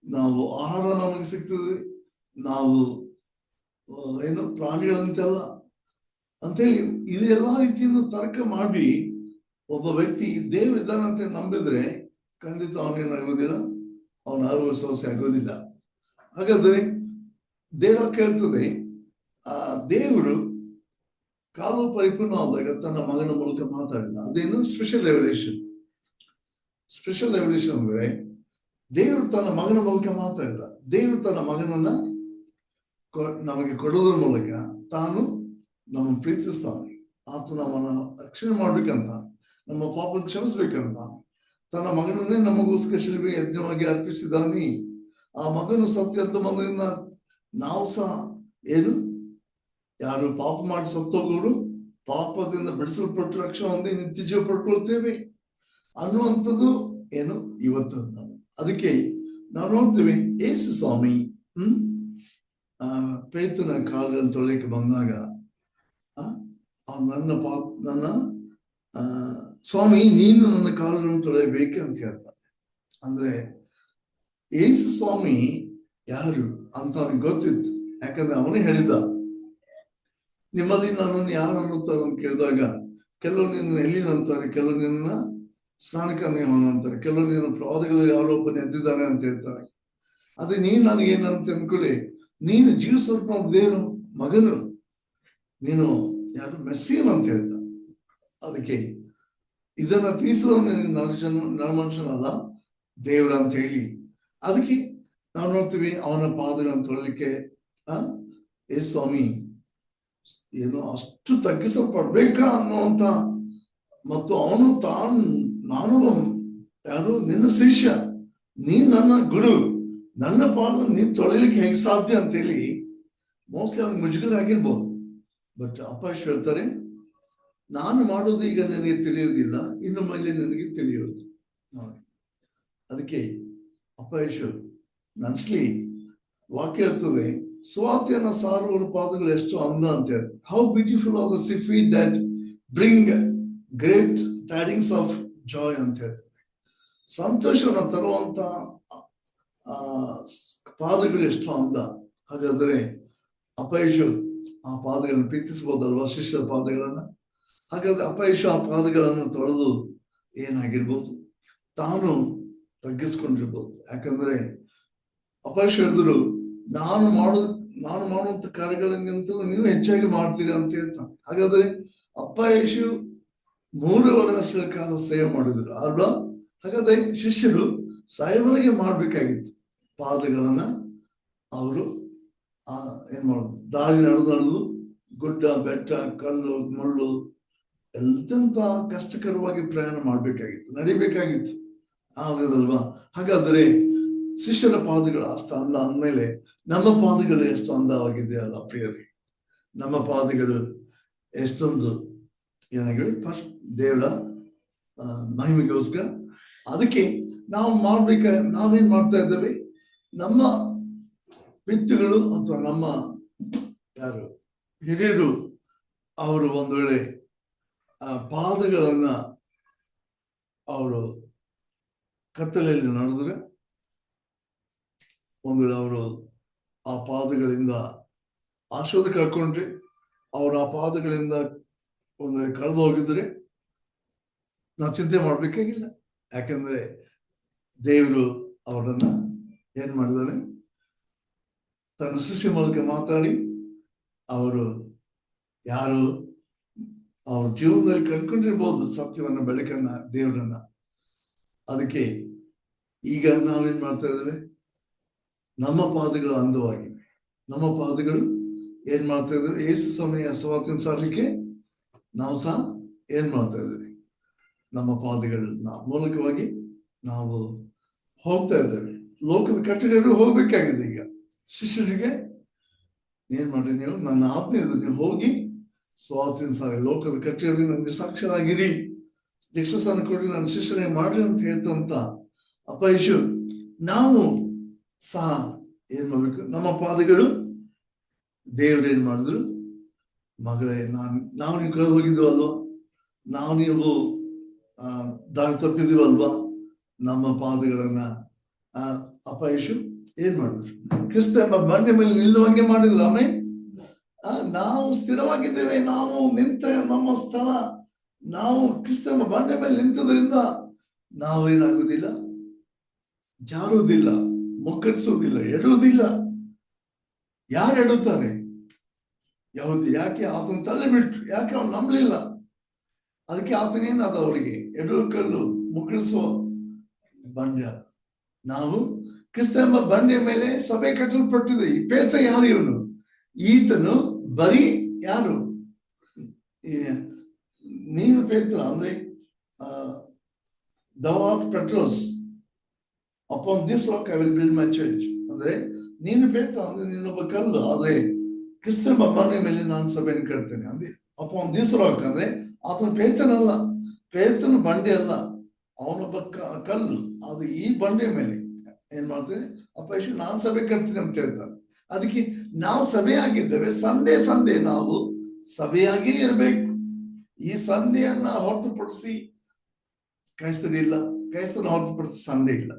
ನಾವು ಆಹಾರ ನಮಗೆ ಸಿಗ್ತದೆ, ನಾವು ಏನು ಪ್ರಾಣಿಗಳಂತೆಲ್ಲ ಅಂತೇಳಿ ಇದೆಲ್ಲ ರೀತಿಯಿಂದ ತರ್ಕ ಮಾಡಿ ಒಬ್ಬ ವ್ಯಕ್ತಿ ದೇವರಿದ್ದಾನಂತ ನಂಬಿದ್ರೆ ಖಂಡಿತ ಅವನೇನಾಗೋದಿಲ್ಲ, ಅವನ ಆರೋಗ್ಯ ಆಗೋದಿಲ್ಲ. ಹಾಗಾದ್ರೆ ದೇವ ಕೇಳ್ತದೆ, ಆ ದೇವರು ಕಾಲು ಪರಿಪೂರ್ಣವಾದಾಗ ತನ್ನ ಮಗನ ಮೂಲಕ ಮಾತಾಡಿದ. ಅದೇನು ಸ್ಪೆಷಲ್ ರೆವಲ್ಯೂಷನ್. ಸ್ಪೆಷಲ್ ರೆವಲ್ಯೂಷನ್ ಅಂದ್ರೆ ದೇವರು ತನ್ನ ಮಗನ ಮೂಲಕ ಮಾತಾಡಿದ. ದೇವರು ತನ್ನ ಮಗನನ್ನ ನಮಗೆ ಕೊಡೋದ್ರ ಮೂಲಕ ತಾನು ನಮ್ಮ ಪ್ರೀತಿಸ್ತಾನೆ, ಆತ ನಮ್ಮನ್ನ ರಕ್ಷಣೆ ಮಾಡ್ಬೇಕಂತ, ನಮ್ಮ ಪಾಪ ಕ್ಷಮಿಸ್ಬೇಕಂತ ತನ್ನ ಮಗನನ್ನೇ ನಮಗೋಸ್ಕರ ಶಿಲುಬೆಗೆ ಯಜ್ಞವಾಗಿ ಅರ್ಪಿಸಿದಾನೆ. ಆ ಮಗನು ಸತ್ಯದ ಬಂದ್ರಿಂದ ನಾವು ಸಹ ಏನು ಯಾರು ಪಾಪ ಮಾಡಿ ಸತ್ತೋಗೋರು ಪಾಪದಿಂದ ಬಿಡಿಸಲ್ಪಟ್ಟು ರಕ್ಷಣೆ ಹೊಂದಿ ನಿತ್ಯ ಜೀವ ಪಡ್ಕೊಳ್ತೇವೆ ಅನ್ನುವಂಥದ್ದು ಏನು ಇವತ್ತು. ಅದಕ್ಕೆ ನಾವು ನೋಡ್ತೀವಿ ಯೇಸು ಸ್ವಾಮಿ ಪೇತ್ರನ ಕಾಲನ್ನು ತೊಳೆಯಕ್ಕೆ ಬಂದಾಗ ನನ್ನ ಸ್ವಾಮಿ ನೀನು ನನ್ನ ಕಾಲಗಳನ್ನು ತೊಳೆಯಬೇಕು ಅಂತ ಹೇಳ್ತಾನೆ. ಅಂದ್ರೆ ಯೇಸು ಸ್ವಾಮಿ ಯಾರು ಅಂತ ಅವನಿಗೆ ಗೊತ್ತಿತ್ತು. ಯಾಕಂದ್ರೆ ಅವನೇ ಹೇಳಿದ, ನಿಮ್ಮಲ್ಲಿ ನನ್ನನ್ನು ಯಾರು ಅನ್ನುತ್ತಾರೆ ಅಂತ ಕೇಳಿದಾಗ ಕೆಲವರು ನಿನ್ನ ಎಲ್ಲಿನ ಅಂತಾರೆ, ಕೆಲವರು ನಿನ್ನ ಸ್ನಾನಕನೇ ಅಂತಾರೆ, ಕೆಲವರು ನಿನ್ನ ಪ್ರವಾದಿಗಳಲ್ಲಿ ಯಾರೋ ಒಬ್ಬನೇ ಎದ್ದಿದ್ದಾನೆ ಅಂತ ಹೇಳ್ತಾರೆ. ಅದೇ ನೀನ್ ನನಗೇನಂತ ಅಂದ್ಕೊಳ್ಳಿ, ನೀನು ಜೀವ ಸ್ವರೂಪ ದೇವರು ಮಗನು, ನೀನು ಯಾರು ಮೆಸ್ಸಿಯನ್ ಅಂತ ಹೇಳ್ತ. ಅದಕ್ಕೆ ಇದನ್ನ ತಿಳಿಸಿದವನು ನರಮನುಷ್ಯನಲ್ಲ ದೇವ್ರ ಅಂತ ಹೇಳಿ, ಅದಕ್ಕೆ ನಾವು ನೋಡ್ತೀವಿ ಅವನ ಪಾದಗಳನ್ನು ತೊಳಲಿಕ್ಕೆ ಏ ಸ್ವಾಮಿ ಏನೋ ಅಷ್ಟು ತಗ್ಗಿಸಲ್ಪಡ್ಬೇಕಾ ಅನ್ನುವಂತ, ಮತ್ತು ಅವನು ನಾನು ಯಾರು ನಿನ್ನ ಶಿಷ್ಯ, ನೀನ್ ನನ್ನ ಗುರು, ನನ್ನ ಪಾದ ನೀನ್ ತೊಳಿಲಿಕ್ಕೆ ಹೇಗೆ ಸಾಧ್ಯ ಅಂತೇಳಿ ಮೋಸ್ಟ್ಲಿ ಅವ್ನಿಗೆ ಮುಜುಗರ ಆಗಿರ್ಬೋದು. ಬಟ್ ಅಪ್ಪ ಹೇಳ್ತಾರೆ, ನಾನು ಮಾಡೋದು ಈಗ ನನಗೆ ತಿಳಿಯೋದಿಲ್ಲ, ಇನ್ನು ಮೇಲೆ ನನಗೆ ತಿಳಿಯೋದು. ಅದಕ್ಕೆ ಅಪ್ಪ ನನ್ಸ್ಲಿ ವಾಕ್ಯ ಇರ್ತದೆ, ಸ್ವಾತಿಯನ್ನ ಸಾರುವವರ ಪಾದಗಳು ಎಷ್ಟು ಅಂದ ಅಂತ ಹೇಳ್ತಾರೆ. How beautiful are the feet that bring great tidings of joy ಅಂತ ಹೇಳ್ತಾರೆ. ಸಂತೋಷವನ್ನು ತರುವಂತ ಪಾದಗಳು ಎಷ್ಟು ಅಂದ. ಹಾಗಾದ್ರೆ ಅಪಯಶು ಆ ಪಾದಗಳನ್ನು ಪ್ರೀತಿಸಬಹುದಲ್ವಾ, ಶಿಷ್ಯರ ಪಾದಗಳನ್ನ? ಹಾಗಾದ್ರೆ ಅಪಯಶು ಆ ಪಾದಗಳನ್ನು ತೊಳೆದು ಏನಾಗಿರ್ಬೋದು, ತಾನು ತಗ್ಗಿಸ್ಕೊಂಡಿರ್ಬೋದು. ಯಾಕಂದ್ರೆ ಅಪಯಶು ಹೇಳಿದ್ರು, ನಾನು ಮಾಡುವಂತ ಕಾರ್ಯಗಳಿಗಿಂತಲೂ ನೀವು ಹೆಚ್ಚಾಗಿ ಮಾಡ್ತೀರಿ ಅಂತ ಹೇಳ್ತಾನೆ. ಹಾಗಾದ್ರೆ ಅಪಯಶು 3 ವರ್ಷಗಳ ಕಾಲ ಸೇವೆ ಮಾಡಿದ್ರು ಅಲ್ವಾ? ಹಾಗಾದ್ರೆ ಶಿಷ್ಯರು ಸಾಯವರೆಗೆ ಮಾಡ್ಬೇಕಾಗಿತ್ತು. ಪಾದಗಳನ್ನ ಅವರು ಏನ್ ಮಾಡುದು, ದಾರಿ ನಡೆದು ಗುಡ್ಡ ಬೆಟ್ಟ ಕಲ್ಲು ಮುಳ್ಳು ಎಂತೆಂತ ಕಷ್ಟಕರವಾಗಿ ಪ್ರಯಾಣ ಮಾಡ್ಬೇಕಾಗಿತ್ತು, ನಡಿಬೇಕಾಗಿತ್ತು. ಆಗದಲ್ವಾ? ಹಾಗಾದ್ರೆ ಶಿಷ್ಯರ ಪಾದಗಳು ಅಷ್ಟು ಅಂದ ಅಂದ್ಮೇಲೆ ನಮ್ಮ ಪಾದಗಳು ಎಷ್ಟು ಅಂದವಾಗಿದೆಯಲ್ಲ ಪ್ರಿಯರೇ. ನಮ್ಮ ಪಾದಗಳು ಎಷ್ಟೊಂದು ಏನಾಗಿವೆ ದೇವರ ಮಹಿಮೆಗೋಸ್ಕರ. ಅದಕ್ಕೆ ನಾವು ನಾವೇನ್ ಮಾಡ್ತಾ ಇದ್ದೇವೆ, ನಮ್ಮ ಪಿತೃಗಳು ಅಥವಾ ನಮ್ಮ ಯಾರು ಹಿರಿಯರು ಅವರು ಒಂದು ವೇಳೆ ಪಾದಗಳನ್ನ ಅವರು ಕತ್ತಲೆಯಲ್ಲಿ ನಡೆದ್ರೆ, ಒಂದು ವೇಳೆ ಅವರು ಆ ಪಾದಗಳಿಂದ ಆಶೀರ್ವಾದ ಕಳ್ಕೊಂಡ್ರೆ, ಅವರು ಆ ಪಾದಗಳಿಂದ ಒಂದು ವೇಳೆ ಕಳೆದು ಹೋಗಿದ್ರೆ ನಾವು ಚಿಂತೆ ಮಾಡ್ಬೇಕಾಗಿಲ್ಲ. ಯಾಕಂದ್ರೆ ದೇವರು ಅವರನ್ನ ಏನ್ ಮಾಡಿದಾನೆ, ತನ್ನ ಶಿಷ್ಯ ಮೂಲಕ ಮಾತಾಡಿ ಅವರು ಯಾರು ಅವ್ರ ಜೀವನದಲ್ಲಿ ಕಳ್ಕೊಂಡಿರ್ಬೋದು ಸತ್ಯವನ್ನ, ಬೆಳಕನ್ನ, ದೇವರನ್ನ. ಅದಕ್ಕೆ ಈಗ ನಾವೇನ್ ಮಾಡ್ತಾ ಇದ್ದೇವೆ, ನಮ್ಮ ಪಾದಗಳು ಅಂದವಾಗಿವೆ. ನಮ್ಮ ಪಾದಗಳು ಏನ್ ಮಾಡ್ತಾ ಇದ್ದೇವೆ, ಏಸು ಸಮಯ ಸ್ವಾತಂತ್ರ್ಯ ಸಾರಲಿಕ್ಕೆ ನಾವು ಸಹ ಏನ್ ಮಾಡ್ತಾ ಇದ್ದೇವೆ, ನಮ್ಮ ಪಾದಗಳ ಮೂಲಕವಾಗಿ ನಾವು ಹೋಗ್ತಾ ಇದ್ದೇವೆ. ಲೋಕದ ಕಟ್ಟಡಗಳು ಹೋಗ್ಬೇಕಾಗಿದೆ. ಈಗ ಶಿಷ್ಯರಿಗೆ ಏನ್ ಮಾಡ್ರಿ, ನೀವು ನನ್ನ ಆಜ್ಞೆ ಇದು, ನೀವು ಹೋಗಿ ಸ್ವಾತಂತ್ರ್ಯ ಸಾರಿ ಲೋಕದ ಕಟ್ಟಡಗಳು ನಮ್ಗೆ ಸಾಕ್ಷಿಯಾಗಿರಿ, ದೀಕ್ಷಾಸ್ನಾನ ಕೊಡಿ, ನನ್ನ ಶಿಷ್ಯರೇ ಮಾಡ್ರಿ ಅಂತ ಹೇಳ್ತಂತ ಅಪಯಶು ನಾವು ಸಹ ಏನ್ ಮಾಡ್ಬೇಕು, ನಮ್ಮ ಪಾದಗಳು ದೇವ್ರೇನ್ ಮಾಡಿದ್ರು, ಮಗಳೇ ನಾವು ನೀವು ಕಳೆದು ಹೋಗಿದ್ವಲ್ವಾ, ನಾವು ನೀವು ದಾರಿ ತಪ್ಪಿದೀವಲ್ವಾ, ನಮ್ಮ ಪಾದಗಳನ್ನ ಅಪಯಶು ಏನ್ ಮಾಡಿದ್ರು, ಕ್ರಿಸ್ತ ಎಂಬ ಬಂಡೆ ಮೇಲೆ ನಿಲ್ಲುವಂಗೆ ಮಾಡಿದ್ರು. ಆಮೇಲೆ ನಾವು ಸ್ಥಿರವಾಗಿದ್ದೇವೆ, ನಾವು ನಿಂತ ನಮ್ಮ ಸ್ಥಳ, ನಾವು ಕ್ರಿಸ್ತ ಎಂಬ ಬಂಡೆ ಮೇಲೆ ನಿಂತದ್ರಿಂದ ನಾವೇನಾಗುದಿಲ್ಲ, ಜಾರುವುದಿಲ್ಲ, ಮುಕ್ಕರಿಸುವುದಿಲ್ಲ, ಎಡುವುದಿಲ್ಲ. ಯಾರು ಎಡುತ್ತಾರೆ? ಯಹೂದಿ. ಯಾಕೆ? ಆತನ ತಲೆ ಬಿಟ್ರು. ಯಾಕೆ? ಅವ್ನು ನಂಬಲಿಲ್ಲ. ಅದಕ್ಕೆ ಆತನೇನಾದ ಅವರಿಗೆ ಎಡುವ ಕಲ್ಲು, ಮುಕ್ಕಳಿಸುವ ಬಂಡೆ. ನಾವು ಕ್ರಿಸ್ತ ಎಂಬ ಬಂಡೆಯ ಮೇಲೆ ಸಭೆ ಕಟ್ಟಲ್ಪಟ್ಟಿದೆ. ಈ ಪೇತ್ರ ಯಾರು? ಇವನು ಈತನು ಬರೀ ಯಾರು, ನೀನು ಪೇತ್ರ ಅಂದ್ರೆ thou art Petros, upon this rock I will build my church. ಅಂದ್ರೆ ನೀನು ಪೇತ್ರ ಅಂದ್ರೆ ನೀನೊಬ್ಬ ಕಲ್ಲು, ಆದ್ರೆ ಕ್ರಿಸ್ತ ಎಂಬ ಬಂಡೆಯ ಮೇಲೆ ನಾನು ಸಭೆಯನ್ನು ಕಟ್ತೇನೆ ಅಂದ್ರೆ upon this rock ಅಂದ್ರೆ ಆತನ ಪೇತ್ರನಲ್ಲ, ಪೇತ್ರನ ಬಂಡೆ ಅಲ್ಲ, ಅವನೊಬ್ಬ ಕಲ್ಲು. ಅದು ಈ ಬಂಡೆಯ ಮೇಲೆ ಏನ್ ಮಾಡ್ತೇನೆ, ಅಪ್ಪ ಯೇಸು ನಾನ್ ಸಭೆ ಕಟ್ತೀನಿ ಅಂತ ಹೇಳ್ತಾರೆ. ಅದಕ್ಕೆ ನಾವು ಸಭೆಯಾಗಿದ್ದೇವೆ. ಸಂಡೇ ನಾವು ಸಭೆಯಾಗೇ ಇರಬೇಕು. ಈ ಸಂಡೆಯನ್ನ ಹೊರತುಪಡಿಸಿ ಕ್ರೈಸ್ತರಿಲ್ಲ, ಕ್ರೈಸ್ತನ ಹೊರತುಪಡಿಸಿ ಸಂಡೇ ಇಲ್ಲ.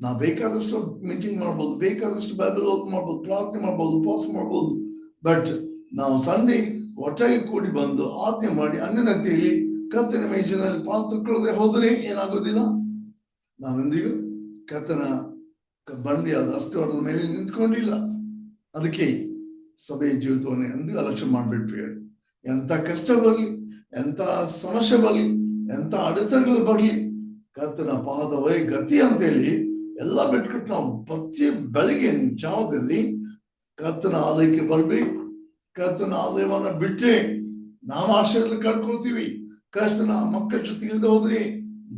ನಾವು ಬೇಕಾದಷ್ಟು ಮೀಟಿಂಗ್ ಮಾಡ್ಬೋದು, ಬೇಕಾದಷ್ಟು ಬೈಬಲ್ ಓದ್ ಮಾಡ್ಬೋದು, ಪ್ರಾರ್ಥನೆ ಮಾಡ್ಬೋದು, ಉಪವಾಸ ಮಾಡ್ಬೋದು. ಬಟ್ ನಾವು ಸಂಡೇ ಒಟ್ಟಾಗಿ ಕೂಡಿ ಬಂದು ಆಜ್ಞೆ ಮಾಡಿ ಅನ್ಯನತೆಯಲ್ಲಿ ಕರ್ತನ ಮೇಜಿನಲ್ಲಿ ಪಾತ್ಕೊಳ್ಳದೆ ಹೋದ್ರೆ ಏನಾಗೋದಿಲ್ಲ. ನಾವೆಂದಿಗೂ ಕರ್ತನ ಬಂಡಿಯಾದ ಅಸ್ಥಿವಾರದ ಮೇಲೆ ನಿಂತ್ಕೊಂಡಿಲ್ಲ. ಅದಕ್ಕೆ ಸಭೆಯ ಜೀವಿತವನ್ನೇ ಎಂದಿಗೂ ಅಲಕ್ಷ್ಯ ಮಾಡ್ಬಿಟ್ರಿ. ಎಂತ ಕಷ್ಟ ಬರ್ಲಿ, ಎಂತ ಸಮಸ್ಯೆ ಬರ್ಲಿ, ಎಂತ ಅಡೆತಡೆಗಳು ಬರ್ಲಿ, ಕರ್ತನ ಪಾದವೇ ಗತಿ ಅಂತ ಹೇಳಿ ಎಲ್ಲ ಬಿಟ್ಬಿಟ್ಟು ನಾವು ಪ್ರತಿ ಬೆಳಿಗ್ಗೆ ಜಾವದಲ್ಲಿ ಕರ್ತನ ಆಲಯಕ್ಕೆ ಬರ್ಬೇಕು. ಕರ್ತನ ಆಲಯವನ್ನ ಬಿಟ್ರೆ ನಾವು ಆಶ್ರಯದಲ್ಲಿ ಕಳ್ಕೊಳ್ತೀವಿ. ಕರ್ತನ ಮಕ್ಕಳ ಜೊತೆ ಇಲ್ಲದೆ ಹೋದ್ರೆ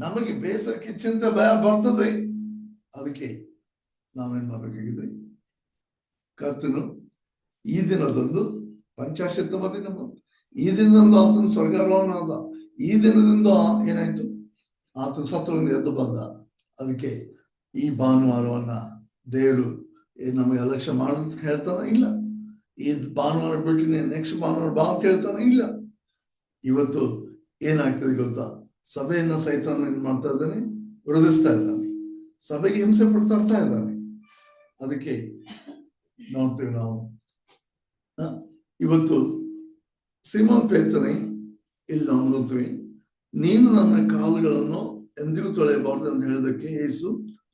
ನಮಗೆ ಬೇಸರಕ್ಕೆ ಚಿಂತೆ ಭಯ ಬರ್ತದೆ. ಅದಕ್ಕೆ ನಾವೇನ್ ಮಾಡ್ಬೇಕಾಗಿದೆ, ಕರ್ತನು ಈ ದಿನದಂದು ಪಂಚಾಶತ್ತಮ ದಿನ ಬಂತು. ಈ ದಿನದಂದು ಆತನ ಸ್ವರ್ಗಾರೋಹಣ. ಈ ದಿನದಿಂದ ಏನಾಯ್ತು, ಆತನ ಸತ್ತರಿಂದ ಎದ್ದು ಬಂದ. ಅದಕ್ಕೆ ಈ ಭಾನುವಾರವನ್ನ ದೇವರು ನಮಗೆ ಅಲಕ್ಷ್ಯ ಮಾಡೋದ್ ಹೇಳ್ತಾನ ಇಲ್ಲ. ಈ ಭಾನುವಾರ ಬಿಟ್ಟು ನೆಕ್ಸ್ಟ್ ಭಾನುವಾರ ಬಾ ಅಂತ ಹೇಳ್ತಾನೆ ಇಲ್ಲ. ಇವತ್ತು ಏನಾಗ್ತದೆ ಗೊತ್ತಾ, ಸಭೆಯನ್ನ ಸೈತಾನ ಏನ್ ಮಾಡ್ತಾ ಇದ್ದಾನೆ, ವಿರೋಧಿಸ್ತಾ ಇದ್ದಾನೆ, ಸಭೆಗೆ ಹಿಂಸೆ ಪಡ್ತಾ ಇದ್ದಾನೆ. ಅದಕ್ಕೆ ನೋಡ್ತೇವೆ ನಾವು ಇವತ್ತು ಸಿಮೋನ್ ಪೇತ್ರನೇ ಇಲ್ಲಿ ನಾವು ನೋಡ್ತೀವಿ, ನೀನು ನನ್ನ ಕಾಲುಗಳನ್ನು ಎಂದಿಗೂ ತೊಳೆಯಬಾರ್ದು ಅಂತ ಹೇಳೋದಕ್ಕೆ ಯೇಸು,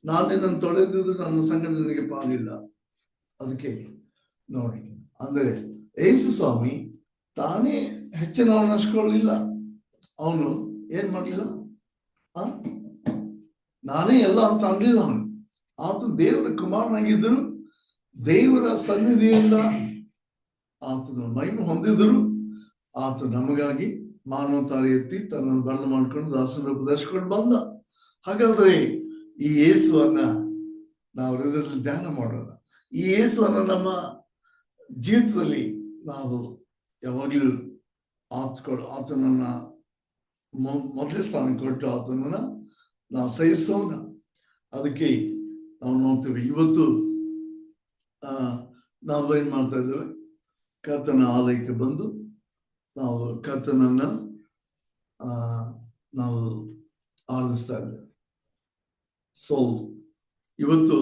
ನಾನು ನಿನ್ನನ್ನು ತೊಳೆದಿದ್ರೆ ನನ್ನ ಸಂಗಡ ನಿನಗೆ ಪಾಲಿಲ್ಲ. ಅದಕ್ಕೆ ನೋಡಿ, ಅಂದ್ರೆ ಯೇಸು ಸ್ವಾಮಿ ತಾನೇ ಹೆಚ್ಚಿನವನ್ನ ಅನ್ಸ್ಕೊಳ್ಳಿಲ್ಲ. ಅವನು ಏನ್ ಮಾಡ್ಲಿಲ್ಲ, ನಾನೇ ಎಲ್ಲ ಅಂತ ಅನ್ಲಿಲ್ಲ. ಅವನು ಆತ ದೇವರ ಕುಮಾರನಾಗಿದ್ದರು, ದೇವರ ಸನ್ನಿಧಿಯಿಂದ ಆತನ ಮಹಿಮೆ ಹೊಂದಿದ್ರು. ಆತ ನಮಗಾಗಿ ಮಾನವತಾರ ಎತ್ತಿ ತನ್ನನ್ನು ಬರೆದು ಮಾಡ್ಕೊಂಡು ದಾಸನ ರೂಪದರ್ಶಿಕೊಂಡು ಬಂದ. ಹಾಗಾದ್ರೆ ಈ ಯೇಸುವನ್ನ ನಾವು ಹೃದಯದಲ್ಲಿ ಧ್ಯಾನ ಮಾಡೋಣ. ಈ ಯೇಸುವನ್ನ ನಮ್ಮ ಜೀವಿತದಲ್ಲಿ ನಾವು ಯಾವಾಗ್ಲೂ ಆತನನ್ನ ಮೊದಲೇ ಸ್ಥಾನ ಕೊಟ್ಟು ಆತನನ್ನ ನಾವು ಸಹಿಸೋಣ. ಅದಕ್ಕೆ ನಾವು ನೋಡ್ತೇವೆ, ಇವತ್ತು ನಾವು ಏನ್ ಮಾಡ್ತಾ ಇದ್ದೇವೆ, ಕರ್ತನ ಆಲಯಕ್ಕೆ ಬಂದು ನಾವು ಕರ್ತನನ್ನ ನಾವು ಆರಾಧಿಸ್ತಾ ಇದ್ದೇವೆ. ಸೊ ಇವತ್ತು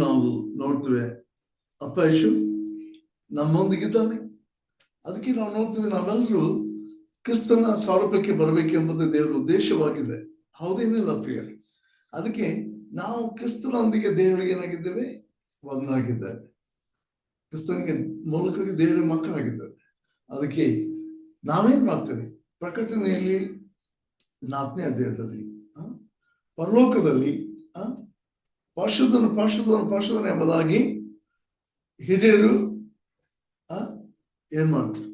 ನಾವು ನೋಡ್ತೇವೆ, ಅಪ್ಪ ಯೇಸು ನಮ್ಮೊಂದಿಗಿದ್ದಾನೆ. ಅದಕ್ಕೆ ನಾವು ನೋಡ್ತೀವಿ, ನಾವೆಲ್ಲರೂ ಕ್ರಿಸ್ತನ ಸ್ವರೂಪಕ್ಕೆ ಬರಬೇಕೆಂಬುದು ದೇವರ ಉದ್ದೇಶವಾಗಿದೆ. ಹೌದೇನಿಲ್ಲ ಪ್ರಿಯರೇ? ಅದಕ್ಕೆ ನಾವು ಕ್ರಿಸ್ತನೊಂದಿಗೆ ದೇವರಿಗೆ ಏನಾಗಿದ್ದೇವೆ, ಒಂದಾಗಿದ್ದೇವೆ. ಕ್ರಿಸ್ತನಿಗೆ ಮೂಲಕವಾಗಿ ದೇವರ ಮಕ್ಕಳಾಗಿದ್ದಾರೆ. ಅದಕ್ಕೆ ನಾವೇನ್ ಮಾಡ್ತೇವೆ, ಪ್ರಕಟಣೆಯಲ್ಲಿ 4ನೇ ಅಧ್ಯಾಯದಲ್ಲಿ ಪರಲೋಕದಲ್ಲಿ ಪರಿಶುದ್ಧನ ಎಂಬುದಾಗಿ ಹಿರಿಯರು ಏನ್ ಮಾಡ್ತಾರೆ.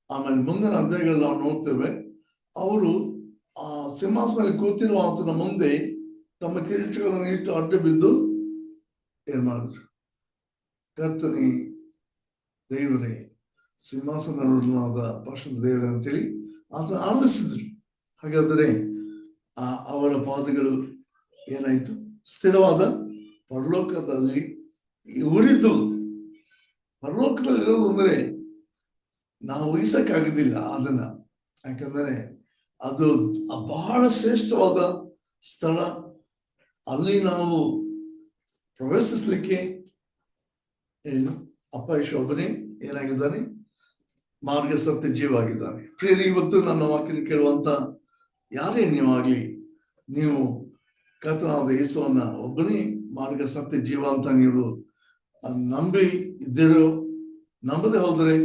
ಆಮೇಲೆ ಮುಂದಿನ ಅಧ್ಯಾಯಗಳಲ್ಲಿ ನಾವು ನೋಡ್ತೇವೆ, ಅವರು ಆ ಸಿಂಹಾಸನದಲ್ಲಿ ಕೂತಿರುವ ಆತನ ಮುಂದೆ ತಮ್ಮ ಕಿರೀಟಗಳನ್ನು ಇಟ್ಟು ಅಡ್ಡ ಬಿದ್ದು ಏನ್ ಮಾಡಿದ್ರು, ಕರ್ತನೇ ದೇವರೇ ಸಿಂಹಾಸನದ ಪರಿಶುದ್ಧ ದೇವರೇ ಅಂತೇಳಿ ಆತನ ಆರಾಧಿಸಿದ್ರು. ಹಾಗಾದ್ರೆ ಅವರ ಪಾದಗಳು ಏನಾಯ್ತು, ಸ್ಥಿರವಾದ ಪರಲೋಕದಲ್ಲಿ ಉರಿತು. ಪರಲೋಕದಲ್ಲಿ ಇರೋದು ಅಂದ್ರೆ ನಾವು ಊಹಿಸಕ್ಕಾಗುದಿಲ್ಲ ಅದನ್ನ. ಯಾಕಂದ್ರೆ ಅದು ಬಹಳ ಶ್ರೇಷ್ಠವಾದ ಸ್ಥಳ. ಅಲ್ಲಿ ನಾವು ಪ್ರವೇಶಿಸ್ಲಿಕ್ಕೆ ಏನು ಅಪ್ಪ ಯೇಸು ಒಬ್ಬನೇ ಏನಾಗಿದ್ದಾನೆ, ಮಾರ್ಗ ಸತ್ಯ ಜೀವ ಆಗಿದ್ದಾನೆ. ಪ್ರಿಯರೇ, ಇವತ್ತು ನನ್ನ ವಾಕ್ಯ ಕೇಳುವಂತ ಯಾರೇ ನೀವಾಗ್ಲಿ, ನೀವು ಕರ್ತನಾದ ಯೇಸುವನ್ನ ಒಬ್ಬನೇ ಮಾರ್ಗ ಸತ್ಯ ಜೀವ ಅಂತ ನೀವು ನಂಬಿ ಇದ್ದೀರೋ, ನಂಬದೆ ಹೋದ್ರೆ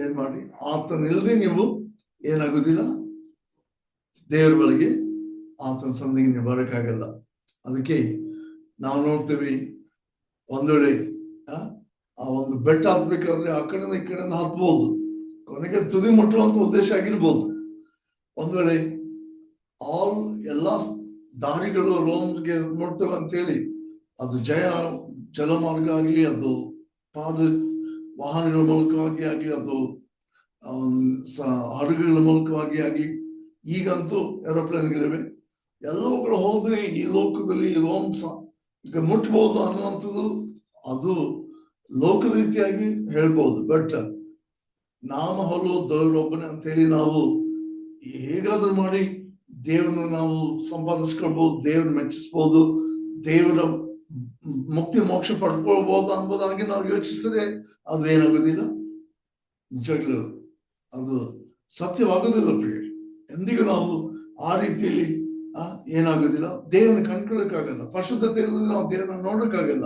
ಏನ್ ಮಾಡಿ, ಆತನಿಲ್ಲದೆ ನೀವು ಏನಾಗುದಿಲ್ಲ, ದೇವರ ಬಳಿಗೆ ಆತನ ಸನ್ನಿಧಿಗೆ ನೀವು ಬರಕ್ಕಾಗಲ್ಲ. ಅದಕ್ಕೆ ನಾವು ನೋಡ್ತೀವಿ, ಒಂದ್ ವೇಳೆ ಆ ಒಂದು ಬೆಟ್ಟ ಹತ್ಬೇಕಾದ್ರೆ ಆ ಕಡೆಯಿಂದ ಈ ಕಡೆಯಿಂದ ಹತ್ಬಹುದು, ಕೊನೆಗೆ ತುದಿ ಮುಟ್ಟುವಂತ ಉದ್ದೇಶ ಆಗಿರ್ಬೋದು. ಒಂದ್ ವೇಳೆ ಎಲ್ಲಾ ದಾರಿಗಳು ರೋಮ್ಗೆ ಮುಟ್ತವೆ ಅಂತ ಹೇಳಿ ಅದು ಜಲಮಾರ್ಗ ಆಗ್ಲಿ, ಅದು ಪಾದ ವಾಹನಗಳ ಮೂಲಕವಾಗಿ ಆಗ್ಲಿ, ಅದು ಹಡಗುಗಳ ಮೂಲಕವಾಗಿ ಆಗ್ಲಿ, ಈಗಂತೂ ಏರೋಪ್ಲೇನ್ಗಳಿವೆ, ಎಲ್ಲವುಗಳು ಹೋದ್ರೆ ಈ ಲೋಕದಲ್ಲಿ ಈಗ ಮುಟ್ಬಹುದು ಅನ್ನುವಂಥದ್ದು ಅದು ಲೋಕದ ರೀತಿಯಾಗಿ ಹೇಳ್ಬಹುದು. ಬಟ್ ನಾಮ ಹೊಲು ದೇವರೊಬ್ಬನೇ ಅಂತ ಹೇಳಿ ನಾವು ಹೇಗಾದ್ರೂ ಮಾಡಿ ದೇವರನ್ನ ನಾವು ಸಂಪಾದಿಸ್ಕೊಳ್ಬಹುದು, ದೇವ್ರನ್ನ ಮೆಚ್ಚಿಸ್ಬಹುದು, ದೇವರ ಮುಕ್ತಿ ಮೋಕ್ಷ ಪಡ್ಕೊಳ್ಬಹುದು ಅನ್ಬೋದಾಗಿ ನಾವು ಯೋಚಿಸಿದ್ರೆ ಅದು ಏನಾಗೋದಿಲ್ಲ, ನಿಜವಾಗ್ಲೂ ಅದು ಸತ್ಯವಾಗೋದಿಲ್ಲ ಪ್ರಿಯ. ಎಂದಿಗೂ ನಾವು ಆ ರೀತಿಯಲ್ಲಿ ಏನಾಗೋದಿಲ್ಲ, ದೇವರನ್ನ ಕಂಡ್ಕೊಳ್ಳಕ್ಕಾಗಲ್ಲ. ಪರಿಶುದ್ಧತೆ ಇಲ್ಲದೆ ನಾವು ದೇವರನ್ನ ನೋಡಕ್ಕಾಗಲ್ಲ.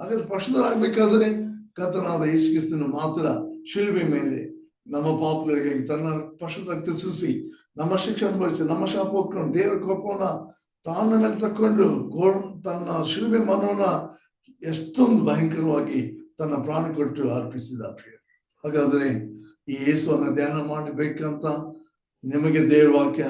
ಹಾಗಾದ್ರೆ ಪರಿಶುದ್ಧರಾಗ್ಬೇಕಾದ್ರೆ ಕರ್ತನಾದ ಯೇಸು ಕ್ರಿಸ್ತನು ಮಾತ್ರ ಶಿಲುಬೆ ಮೇಲೆ ನಮ್ಮ ಪಾಪಗಳಿಗೆ ತನ್ನ ಪರಿಶುದ್ಧ ರಕ್ತ ಸುರಿಸಿ ನಮ್ಮ ಶಿಕ್ಷೆ ಅನುಭವಿಸಿ ನಮ್ಮ ಶಾಪ ಹೊತ್ಕೊಂಡು ದೇವರ ಕೋಪವನ್ನ ತಾನ ಮೇಲೆ ತಕ್ಕೊಂಡು ತನ್ನ ಶಿಲುಬೆ ಮನವನ್ನ ಎಷ್ಟೊಂದು ಭಯಂಕರವಾಗಿ ತನ್ನ ಪ್ರಾಣ ಕೊಟ್ಟು ಅರ್ಪಿಸಿದ ಪ್ರಿಯ. ಹಾಗಾದ್ರೆ ಈ ಯೇಸುವನ್ನ ಧ್ಯಾನ ಮಾಡಬೇಕಂತ ನಿಮಗೆ ದೇವರ ವಾಕ್ಯ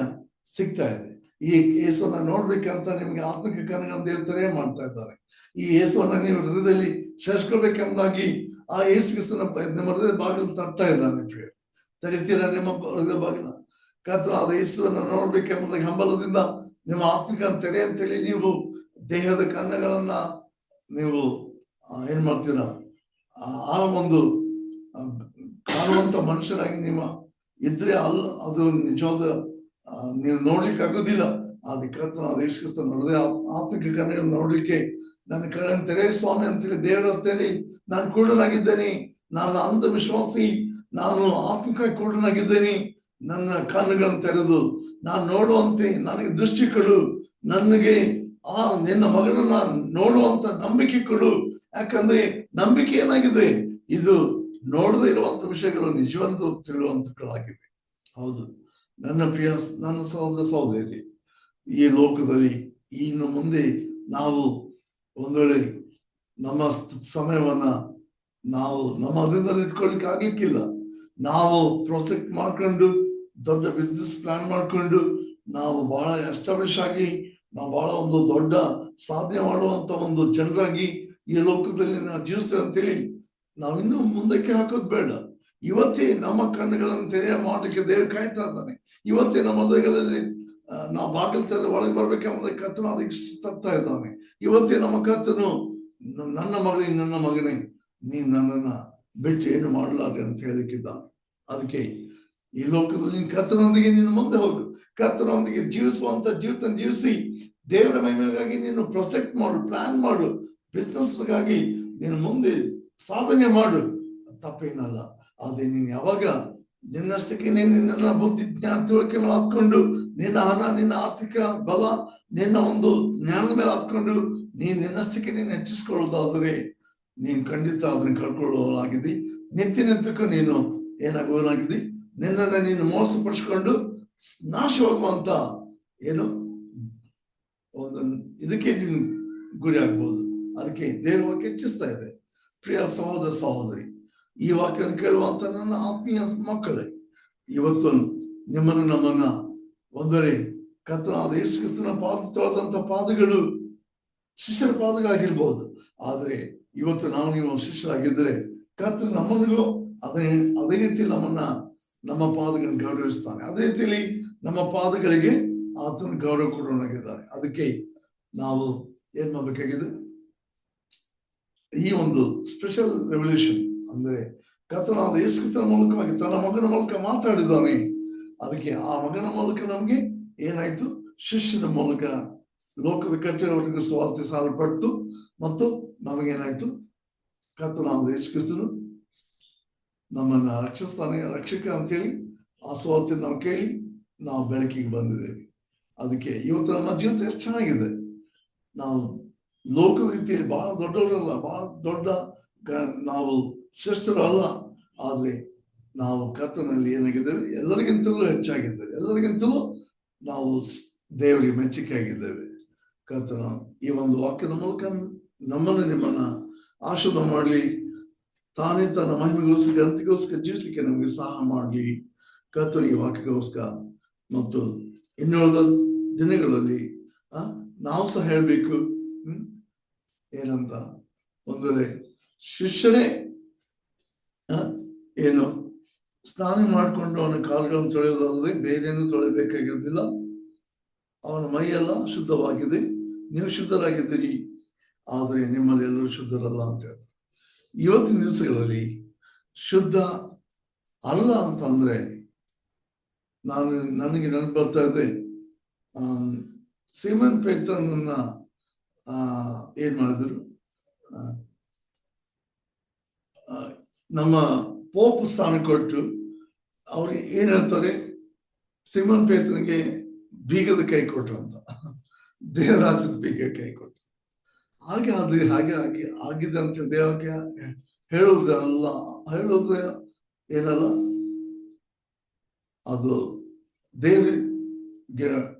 ಸಿಗ್ತಾ ಇದೆ. ಈ ಯೇಸುವನ್ನ ನೋಡ್ಬೇಕಂತ ನಿಮ್ಗೆ ಆತ್ಮಿಕ ಕಣ್ಣುಗಳನ್ನು ದೇವರು ತೆರೆ ಮಾಡ್ತಾ ಇದ್ದಾರೆ. ಈ ಯೇಸುವನ್ನ ನೀವು ಹೃದಯದಲ್ಲಿ ಸೇರಿಸ್ಕೊಳ್ಬೇಕೆಂಬುದಾಗಿ ಆ ಯೇಸು ಕ್ರಿಸ್ತನ ನಿಮ್ಮ ಹೃದಯ ಬಾಗಿಲು ತಟ್ತಾ ಇದ್ದಾನೆ ಪ್ರಿಯ. ತೆರಿತೀರಾ ನಿಮ್ಮ ಹೃದಯ ಬಾಗಿಲ? ಕರ್ತನಾದ ಯೇಸುವನ್ನ ನೋಡ್ಬೇಕೆಂಬುದಾಗಿ ಹಂಬಲದಿಂದ ನಿಮ್ಮ ಆತ್ಮಿಕ ತೆರೆ ಅಂತೇಳಿ ನೀವು ದೇಹದ ಕಣ್ಣುಗಳನ್ನ ನೀವು ಏನ್ ಮಾಡ್ತೀರಾ, ಆ ಒಂದು ಕಾಣುವಂತ ಮನುಷ್ಯರಾಗಿ ನಿಮ್ಮ ಇದ್ರೆ ಅದು ನಿಜವಾದ ನೀವು ನೋಡ್ಲಿಕ್ಕೆ ಆಗೋದಿಲ್ಲ. ಅದಕ್ಕೆ ಕರ್ತನಾದ ಯೇಸು ಕ್ರಿಸ್ತನ ಹೃದಯ ಆತ್ಮಿಕ ಕಣ್ಣುಗಳನ್ನ ನೋಡ್ಲಿಕ್ಕೆ ನನ್ನ ಕಣ್ಣನ್ನು ತೆರೆ ಸ್ವಾಮಿ ಅಂತೇಳಿ ದೇವರ ಅಂತೇಳಿ ನಾನು ಕುರುಡನಾಗಿದ್ದೇನೆ, ನಾನು ಅಂಧ ವಿಶ್ವಾಸಿ, ನಾನು ಆತ್ಮಿಕ ಕುರುಡನಾಗಿದ್ದೇನೆ, ನನ್ನ ಕಣ್ಣುಗಳನ್ನು ತೆರೆದು ನಾನು ನೋಡುವಂತೆ ನನಗೆ ದೃಷ್ಟಿ ಕೊಡು, ನನಗೆ ನಿನ್ನ ಮಗನನ್ನ ನೋಡುವಂತ ನಂಬಿಕೆ ಕೊಡು. ಯಾಕಂದ್ರೆ ನಂಬಿಕೆ ಏನಾಗಿದೆ, ಇದು ನೋಡದೇ ಇರುವಂತ ವಿಷಯಗಳು ನಿಜವಂತೂ ತಿಳುವಂತಗಳಾಗಿವೆ. ಹೌದು ನನ್ನ ಪ್ರಿಯ, ನನ್ನ ಸಹೋದರ ಸಹೋದರಿ, ಈ ಲೋಕದಲ್ಲಿ ಇನ್ನು ಮುಂದೆ ನಾವು ಒಂದು ವೇಳೆ ನಮ್ಮ ಸಮಯವನ್ನ ನಾವು ನಮ್ಮ ಅದರಲ್ಲಿ ಇಟ್ಕೊಳ್ಲಿಕ್ಕೆ ಆಗ್ಲಿಕ್ಕಿಲ್ಲ. ನಾವು ಪ್ರಾಜೆಕ್ಟ್ ಮಾಡ್ಕೊಂಡು ದೊಡ್ಡ ಬಿಸ್ನೆಸ್ ಪ್ಲಾನ್ ಮಾಡ್ಕೊಂಡು ನಾವು ಬಹಳ ಎಸ್ಟಾಬ್ಲಿಷ್ ಆಗಿ ನಾವು ಬಹಳ ಒಂದು ದೊಡ್ಡ ಸಾಧನೆ ಮಾಡುವಂತ ಒಂದು ಜನರಾಗಿ ಈ ಲೋಕದಲ್ಲಿ ನಾವು ಜೀವಿಸ್ತೇವೆ ಅಂತೇಳಿ ನಾವಿನ್ನೂ ಮುಂದಕ್ಕೆ ಹಾಕೋದು ಬೇಡ. ಇವತ್ತೇ ನಮ್ಮ ಕಣ್ಣುಗಳನ್ನು ತೆರೆಯ ಮಾಡಲಿಕ್ಕೆ ದೇವ್ರು ಕಾಯ್ತಾ ಇದ್ದಾನೆ. ಇವತ್ತೇ ನಮ್ಮ ಹೃದಯಗಳಲ್ಲಿ ನಾವು ಬಾಗಿಲು ತೆರೆದು ಒಳಗೆ ಬರ್ಬೇಕೆಂಬುದಕ್ಕೆ ಕರ್ತನ ಅದಕ್ಕೆ ತರ್ತಾ ಇದ್ದಾನೆ. ಇವತ್ತೇ ನಮ್ಮ ಕರ್ತನು ನನ್ನ ಮಗನೇ ನೀನ್ ನನ್ನನ್ನ ಬಿಟ್ಟು ಏನು ಮಾಡಲಾರೆ ಅಂತ ಹೇಳಿಕ್ಕಿದ್ದಾನೆ. ಅದಕ್ಕೆ ಈ ಲೋಕದಲ್ಲಿ ನೀನ್ ಕರ್ತನೊಂದಿಗೆ ನೀನು ಮುಂದೆ ಹೋಗು, ಕರ್ತನೊಂದಿಗೆ ಜೀವಿಸುವಂತ ಜೀವಿತ ಜೀವಿಸಿ ದೇವರ ಮಹಿಮೆಗಾಗಿ ನೀನು ಪ್ರೊಸೆಕ್ಟ್ ಮಾಡು, ಪ್ಲಾನ್ ಮಾಡು, ಬಿಸ್ನೆಸ್ಗಾಗಿ ನೀನು ಮುಂದೆ ಸಾಧನೆ ಮಾಡು, ತಪ್ಪೇನಲ್ಲ. ಅದೇ ನೀನ್ ಯಾವಾಗ ನಿನ್ನಷ್ಟಕ್ಕೆ ನಿನ್ನ ಬುದ್ಧಿ ಜ್ಞಾನ ತಿಳುವಳಿಕೆ ಮೇಲೆ ಹಾಕೊಂಡು ನಿನ್ನ ಹಣ, ನಿನ್ನ ಆರ್ಥಿಕ ಬಲ, ನಿನ್ನ ಒಂದು ಜ್ಞಾನದ ಮೇಲೆ ಹಾಕೊಂಡು ನಿನ್ನಷ್ಟಕ್ಕೆ ನೀನು ಹೆಚ್ಚಿಸ್ಕೊಳ್ಳೋದಾದ್ರೆ ನೀನ್ ಖಂಡಿತ ಅದನ್ನ ಕಳ್ಕೊಳ್ಳೋನಾಗಿದ್ದಿ. ನಿತ್ಯಕ್ಕೂ ನೀನು ಏನಾಗುವನಾಗಿದ್ದಿ, ನಿನ್ನನ್ನ ನೀನು ಮೋಸಪಡಿಸ್ಕೊಂಡು ನಾಶವಾಗುವಂತ ಏನು ಒಂದು ಇದಕ್ಕೆ ನೀನು ಗುರಿ ಆಗ್ಬೋದು. ಅದಕ್ಕೆ ದೇವರ ವಾಕ್ಯ ಹೆಚ್ಚಿಸ್ತಾ ಇದೆ. ಪ್ರಿಯ ಸಹೋದರ ಸಹೋದರಿ, ಈ ವಾಕ್ಯವನ್ನು ಕೇಳುವಂತ ನನ್ನ ಆತ್ಮೀಯ ಮಕ್ಕಳೇ, ಇವತ್ತು ನಿಮ್ಮನ್ನು ನಮ್ಮನ್ನ ಒಂದರೆ ಕರ್ತನಾದ ಯೇಸು ಕ್ರಿಸ್ತನ ತೊಳೆದಂತ ಪಾದಗಳು ಶಿಷ್ಯರ ಪಾದಗಳಾಗಿರ್ಬಹುದು. ಆದ್ರೆ ಇವತ್ತು ನಾವು ನೀವು ಶಿಷ್ಯರಾಗಿದ್ದರೆ ಕರ್ತನ ನಮ್ಮನಿಗೂ ಅದೇ ರೀತಿ ನಮ್ಮ ಪಾದಗಳನ್ನು ಗೌರವಿಸ್ತಾನೆ. ಅದೇ ರೀತಿಯಲ್ಲಿ ನಮ್ಮ ಪಾದಗಳಿಗೆ ಆತನ ಗೌರವ ಕೊಡೋನಾಗಿದ್ದಾನೆ. ಅದಕ್ಕೆ ನಾವು ಏನ್ ಮಾಡ್ಬೇಕಾಗಿದೆ, ಈ ಒಂದು ಸ್ಪೆಷಲ್ ರೆವಲ್ಯೂಷನ್ ಅಂದ್ರೆ ಕರ್ತನಾದ ಯೇಸು ಕ್ರಿಸ್ತನ ಮೂಲಕವಾಗಿ ತನ್ನ ಮಗನ ಮೂಲಕ ಮಾತಾಡಿದ್ದಾನೆ. ಅದಕ್ಕೆ ಆ ಮಗನ ಮೂಲಕ ನಮ್ಗೆ ಏನಾಯ್ತು, ಶಿಷ್ಯನ ಮೂಲಕ ಲೋಕದ ಕಟ್ಟೆಯವರೆಗೂ ಸುವಾರ್ತೆ ಸಾರಲ್ಪಟ್ಟು ಮತ್ತು ನಮಗೇನಾಯ್ತು, ಕರ್ತನಾದ ಯೇಸು ಕ್ರಿಸ್ತನು ನಮ್ಮನ್ನ ರಕ್ಷಿಸ್ತಾನೆ, ರಕ್ಷಕ ಅಂತೇಳಿ ಆ ಸುವಾರ್ತೆ ನಾವು ಕೇಳಿ ನಾವು ಬೆಳಕಿಗೆ ಬಂದಿದ್ದೇವೆ. ಅದಕ್ಕೆ ಇವತ್ತು ನಮ್ಮ ಜೀವಿತ ಎಷ್ಟು ಚೆನ್ನಾಗಿದೆ. ನಾವು ಲೋಕದ ರೀತಿಯಲ್ಲಿ ಬಹಳ ದೊಡ್ಡವರಲ್ಲ, ಬಹಳ ದೊಡ್ಡ ನಾವು ಶ್ರೇಷ್ಠರು ಅಲ್ಲ. ಆದ್ರೆ ನಾವು ಕರ್ತನಲ್ಲಿ ಏನಾಗಿದ್ದೇವೆ, ಎಲ್ಲರಿಗಿಂತಲೂ ಹೆಚ್ಚಾಗಿದ್ದೇವೆ, ಎಲ್ಲರಿಗಿಂತಲೂ ನಾವು ದೇವರಿಗೆ ಮೆಚ್ಚುಗೆ ಆಗಿದ್ದೇವೆ. ಕರ್ತನ ಈ ಒಂದು ವಾಕ್ಯದ ಮೂಲಕ ನಮ್ಮನ್ನು ನಿಮ್ಮನ್ನ ಆಶೀರ್ವಾದ ಮಾಡ್ಲಿ, ತಾನೇ ತನ್ನ ಮಹಿಮೆಗೋಸ್ಕರ ಘನತೆಗೋಸ್ಕರ ಜೀವಿಸಲಿಕ್ಕೆ ನಮಗೆ ಸಹಾಯ ಮಾಡ್ಲಿ. ಕರ್ತನ ಈ ವಾಕ್ಯಗೋಸ್ಕರ ಮತ್ತು ಇನ್ನುಳಿದ ದಿನಗಳಲ್ಲಿ ನಾವು ಸಹ ಹೇಳ್ಬೇಕು ಏನಂತ, ಒಂದು ವೇಳೆ ಶಿಷ್ಯನೇ ಏನು ಸ್ನಾನ ಮಾಡಿಕೊಂಡು ಅವನ ಕಾಲುಗಳನ್ನು ತೊಳೆಯೋದಲ್ಲದೆ ಬೇರೇನು ತೊಳೆಯಬೇಕಾಗಿರೋದಿಲ್ಲ. ಅವನ ಮೈಯೆಲ್ಲ ಶುದ್ಧವಾಗಿದೆ, ನೀವು ಶುದ್ಧರಾಗಿದ್ದೀರಿ, ಆದರೆ ನಿಮ್ಮಲ್ಲಿ ಎಲ್ಲರೂ ಶುದ್ಧರಲ್ಲ ಅಂತ ಹೇಳ್ತಾರೆ. ಇವತ್ತಿನ ದಿವಸಗಳಲ್ಲಿ ಶುದ್ಧ ಅಲ್ಲ ಅಂತಂದ್ರೆ ನನಗೆ ನೆನಪು ಬರ್ತಾ ಇದೆ, ಸೀಮನ್ ಪೇತ್ರನನ್ನ ಏನ್ ಮಾಡಿದ್ರು, ನಮ್ಮ ಪೋಪ್ ಸ್ಥಾನ ಕೊಟ್ಟು ಅವ್ರಿಗೆ ಏನ್ ಹೇಳ್ತಾರೆ, ಸಿಮನ್ ಪೇತ್ರನಿಗೆ ಬೀಗದ ಕೈ ಕೊಟ್ರು ಅಂತ, ದೇವರಾಜ್ಯದ ಬೀಗ ಕೈ ಕೊಟ್ರು. ಹಾಗೆ ಆಗಿದೆ ಅಂತ ದೇವಕ್ಕೆ ಹೇಳುವುದು ಏನಲ್ಲ, ಅದು ದೇವರಿಗೆ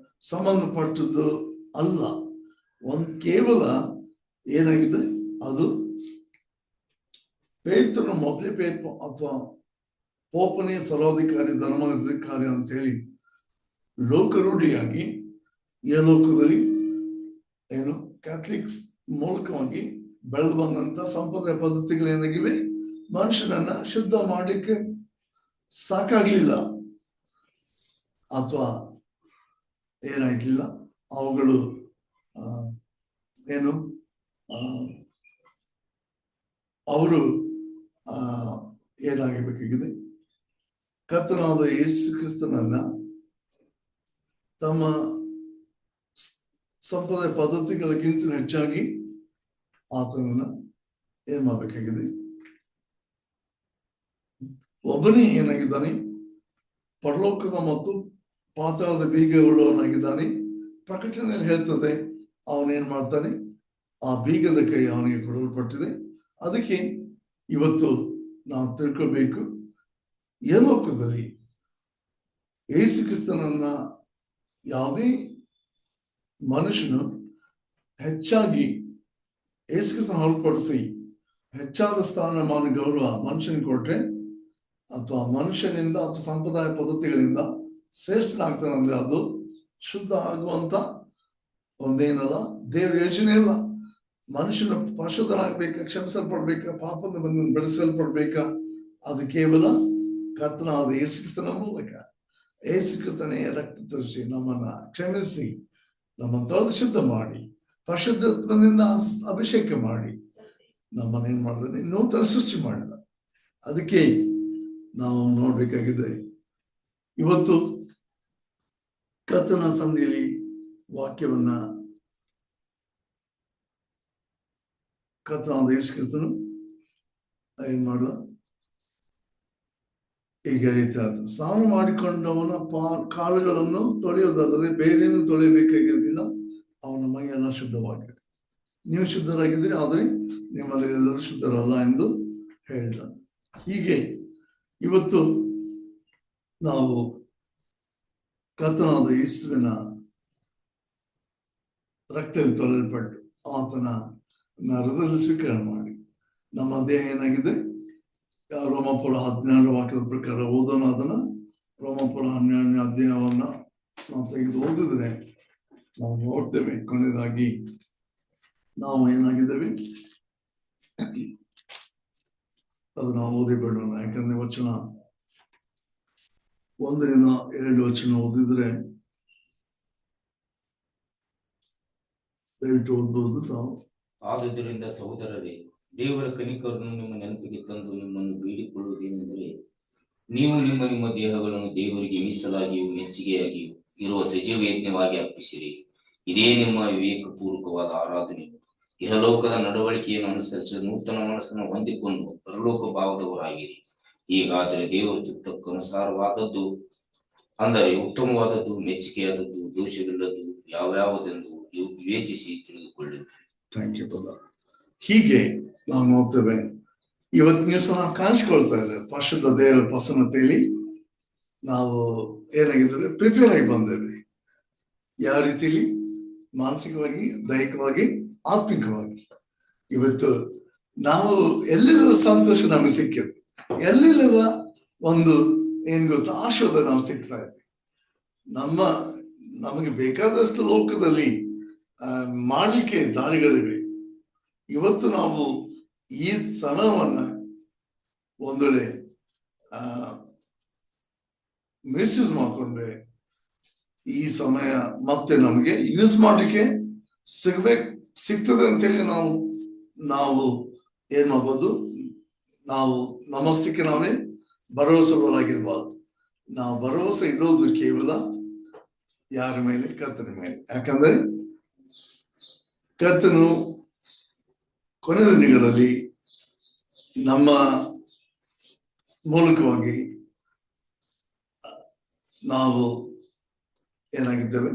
ಸಂಬಂಧಪಟ್ಟದ್ದು ಅಲ್ಲ. ಕೇವಲ ಏನಾಗಿದೆ, ಅದು ಪೇತ್ರನು ಮೊದಲೇ ಪೇಪ ಅಥವಾ ಪೋಪನೇ ಸರ್ವಾಧಿಕಾರಿ ಧರ್ಮಾಧಿಕಾರಿ ಅಂತ ಹೇಳಿ ಲೋಕರೂಢಿಯಾಗಿ ಈ ಲೋಕದಲ್ಲಿ ಏನು ಕ್ಯಾಥಲಿಕ್ಸ್ ಮೂಲಕವಾಗಿ ಬೆಳೆದು ಬಂದಂತ ಸಂಪ್ರದಾಯ ಪದ್ಧತಿಗಳೇನಾಗಿವೆ, ಮನುಷ್ಯನನ್ನ ಶುದ್ಧ ಮಾಡಲಿಕ್ಕೆ ಸಾಕಾಗ್ಲಿಲ್ಲ ಅಥವಾ ಏನಾಗ್ಲಿಲ್ಲ, ಅವುಗಳು ಏನು ಅವರು ಏನಾಗಬೇಕಾಗಿದೆ, ಕರ್ತನಾದ ಯೇಸು ಕ್ರಿಸ್ತನನ್ನ ತಮ್ಮ ಸಂಪ್ರದಾಯ ಪದ್ಧತಿಗಳಿಗಿಂತ ಹೆಚ್ಚಾಗಿ ಆತನನ್ನ ಏನ್ ಮಾಡ್ಬೇಕಾಗಿದೆ, ಒಬ್ಬನೇ ಏನಾಗಿದ್ದಾನೆ, ಪರಲೋಕದ ಮತ್ತು ಪಾತಾಳದ ಬೀಗವುಳ್ಳವನಾಗಿದ್ದಾನೆ. ಪ್ರಕಟಣೆಯಲ್ಲಿ ಹೇಳ್ತದೆ, ಅವನೇನ್ ಮಾಡ್ತಾನೆ, ಆ ಬೀಗದ ಕೈ ಅವನಿಗೆ ಕೊಡಲ್ಪಟ್ಟಿದೆ. ಅದಕ್ಕೆ ಇವತ್ತು ನಾವು ತಿಳ್ಕೊಬೇಕು, ಯಲೋಕದಲ್ಲಿ ಯೇಸು ಕ್ರಿಸ್ತನನ್ನ ಯಾವುದೇ ಮನುಷ್ಯನು ಹೆಚ್ಚಾಗಿ ಯೇಸು ಕ್ರಿಸ್ತನ ಹೊರತುಪಡಿಸಿ ಹೆಚ್ಚಾದ ಸ್ಥಾನಮಾನ ಗೌರವ ಮನುಷ್ಯನಿಗೆ ಕೊಟ್ರೆ, ಅಥವಾ ಮನುಷ್ಯನಿಂದ ಅಥವಾ ಸಂಪ್ರದಾಯ ಪದ್ಧತಿಗಳಿಂದ ಶ್ರೇಷ್ಠನಾಗ್ತಾನೆ ಅಂದ್ರೆ ಅದು ಶುದ್ಧ ಆಗುವಂತ ಒಂದೇನಲ್ಲ, ದೇವ್ರ ಯೋಜನೆ ಇಲ್ಲ. ಮನುಷ್ಯನ ಪರಿಶುದ್ಧನಾಗ್ಬೇಕಾ, ಕ್ಷಮಿಸಲ್ಪಡ್ಬೇಕಾ, ಪಾಪದ ಬಂದ ಬೆಳೆಸಲ್ಪಡ್ಬೇಕಾ, ಅದು ಕೇವಲ ಕರ್ತನಾದ ಯೇಸು ಕ್ರಿಸ್ತನ ಮೂಲಕ. ಯೇಸು ಕ್ರಿಸ್ತನೇ ರಕ್ತ ತರಿಸಿ ನಮ್ಮನ್ನ ಕ್ಷಮಿಸಿ ನಮ್ಮನ್ನು ತೊಳೆದು ಶುದ್ಧ ಮಾಡಿ ಪರಿಶುದ್ಧತ್ವದಿಂದ ಅಭಿಷೇಕ ಮಾಡಿ ನಮ್ಮನ್ನ ಏನ್ ಮಾಡಿದ್ರೆ ನೂತನ ಸೃಷ್ಟಿ ಮಾಡಿದ. ಅದಕ್ಕೆ ನಾವು ನೋಡ್ಬೇಕಾಗಿದೆ, ಇವತ್ತು ಕರ್ತನ ಸಂಧಿಯಲ್ಲಿ ವಾಕ್ಯವನ್ನ ಕರ್ತನಾದ ಯೇಸು ಕ್ರಿಸ್ತನು ಏನ್ ಮಾಡಲ, ಈಗ ಸ್ನಾನ ಮಾಡಿಕೊಂಡವನ ಕಾಲುಗಳನ್ನು ತೊಳೆಯುವುದಲ್ಲದೆ ಬೇರೇನು ತೊಳೆಯಬೇಕಾಗಿರಲಿಲ್ಲ, ಅವನ ಮೈಯೆಲ್ಲ ಶುದ್ಧವಾಗಿದೆ. ನೀವು ಶುದ್ಧರಾಗಿದ್ದೀರಿ, ಆದರೆ ನಿಮ್ಮಲ್ಲಿ ಎಲ್ಲರೂ ಶುದ್ಧರಲ್ಲ ಎಂದು ಹೇಳಿದ. ಹೀಗೆ ಇವತ್ತು ನಾವು ಕರ್ತನಾದ ಯೇಸುವಿನ ರಕ್ತದಲ್ಲಿ ತೊಳೆಯಲ್ಪಟ್ಟು ಆತನ ಹೃದಯದಲ್ಲಿ ಸ್ವೀಕಾರ ಮಾಡಿ ನಮ್ಮ ದೇಹ ಏನಾಗಿದೆ, ರೋಮಾಪುರ 17 ವಾಕ್ಯದ ಪ್ರಕಾರ ಓದೋಣ. ಅದನ್ನ ರೋಮಾಪುರ 12ನೇ ಅಧ್ಯಾಯವನ್ನ ನಾವು ತೆಗೆದು ಓದಿದ್ರೆ ನಾವು ನೋಡ್ತೇವೆ, ಕೊನೆಯದಾಗಿ ನಾವು ಏನಾಗಿದ್ದೇವೆ ಅದು ನಾವು ಓದಿ ಬಿಡೋಣ. ಯಾಕಂದ್ರೆ ವಚನ 1ರಿಂದ 2 ವಚನ ಓದಿದ್ರೆ ದಯವಿಟ್ಟು ಓದ್ಬೋದು ತಾವು. ಆದುದರಿಂದ ಸಹೋದರರೇ, ದೇವರ ಕನಿಕರನ್ನು ನಿಮ್ಮ ನೆನಪಿಗೆ ತಂದು ನಿಮ್ಮನ್ನು ಬೇಡಿಕೊಳ್ಳುವುದೇನೆಂದರೆ, ನೀವು ನಿಮ್ಮ ನಿಮ್ಮ ದೇಹಗಳನ್ನು ದೇವರಿಗೆ ಮೀಸಲಾಗಿಯೂ ಮೆಚ್ಚುಗೆಯಾಗಿಯೂ ಇರುವ ಸಜೀವ ಯಜ್ಞವಾಗಿ ಅರ್ಪಿಸಿರಿ. ಇದೇ ನಿಮ್ಮ ವಿವೇಕಪೂರ್ವಕವಾದ ಆರಾಧನೆ. ಇಹಲೋಕದ ನಡವಳಿಕೆಯನ್ನು ಅನುಸರಿಸಿ ನೂತನ ಮನಸ್ಸನ್ನು ಹೊಂದಿಕೊಂಡು ಪರಲೋಕ ಭಾವದವರಾಗಿರಿ. ಹೀಗಾದರೆ ದೇವರ ಚಿತ್ತಕ್ಕನುಸಾರವಾದದ್ದು, ಅಂದರೆ ಉತ್ತಮವಾದದ್ದು, ಮೆಚ್ಚುಗೆಯಾದದ್ದು, ದೋಷವಿಲ್ಲದ್ದು ಯಾವ್ಯಾವುದೆಂದು ವಿವೇಚಿಸಿ ತಿಳಿದುಕೊಳ್ಳಿ. Thank you brother. ಹೀಗೆ ನಾವು ನೋಡ್ತೇವೆ, ಇವತ್ತಿನ ಸಹ ಕಾಣಿಸ್ಕೊಳ್ತಾ ಇದೆ ಪರಿಶುದ್ಧ ದೇವರ ಪ್ರಸನ್ನತೆಯಲ್ಲಿ ನಾವು ಏನಾಗಿದ್ದೇವೆ, ಪ್ರಿಪೇರ್ ಆಗಿ ಬಂದೇವೆ. ಯಾವ ರೀತಿಯಲ್ಲಿ, ಮಾನಸಿಕವಾಗಿ, ದೈಹಿಕವಾಗಿ, ಆತ್ಮಿಕವಾಗಿ. ಇವತ್ತು ನಾವು ಎಲ್ಲಿಲ್ಲದ ಸಂತೋಷ ನಮಗೆ ಸಿಕ್ಕಿದೆ, ಎಲ್ಲಿಲ್ಲದ ಒಂದು ಏನ್ ಗೊತ್ತಾ ಆಶೀರ್ವಾದ ನಾವು ಸಿಗ್ತಾ ಇದೆ. ನಮಗೆ ಬೇಕಾದಷ್ಟು ಲೋಕದಲ್ಲಿ ಮಾಡ್ಲಿಕ್ಕೆ ದಾರಿಗಳಿವೆ. ಇವತ್ತು ನಾವು ಈ ಸ್ಥಳವನ್ನ ಒಂದು ವೇಳೆ ಮಿಸ್ಯೂಸ್ ಮಾಡ್ಕೊಂಡ್ರೆ ಈ ಸಮಯ ಮತ್ತೆ ನಮಗೆ ಯೂಸ್ ಮಾಡ್ಲಿಕ್ಕೆ ಸಿಗ್ತದೆ ಅಂತೇಳಿ ನಾವು ಏನ್ ಮಾಡ್ಬೋದು, ನಾವು ನಮಸ್ತಕ್ಕೆ ನಾವೇ ಭರವಸೆಗಳಾಗಿರ್ಬಾರ್ದು. ನಾವು ಭರವಸೆ ಇಡೋದು ಕೇವಲ ಯಾರ ಮೇಲೆ? ಕರ್ತನ ಮೇಲೆ. ಯಾಕಂದ್ರೆ ಕರ್ತನು ಕೊನೆಯ ದಿನಗಳಲ್ಲಿ ನಮ್ಮ ಮೂಲಕವಾಗಿ ನಾವು ಏನಾಗಿದ್ದೇವೆ,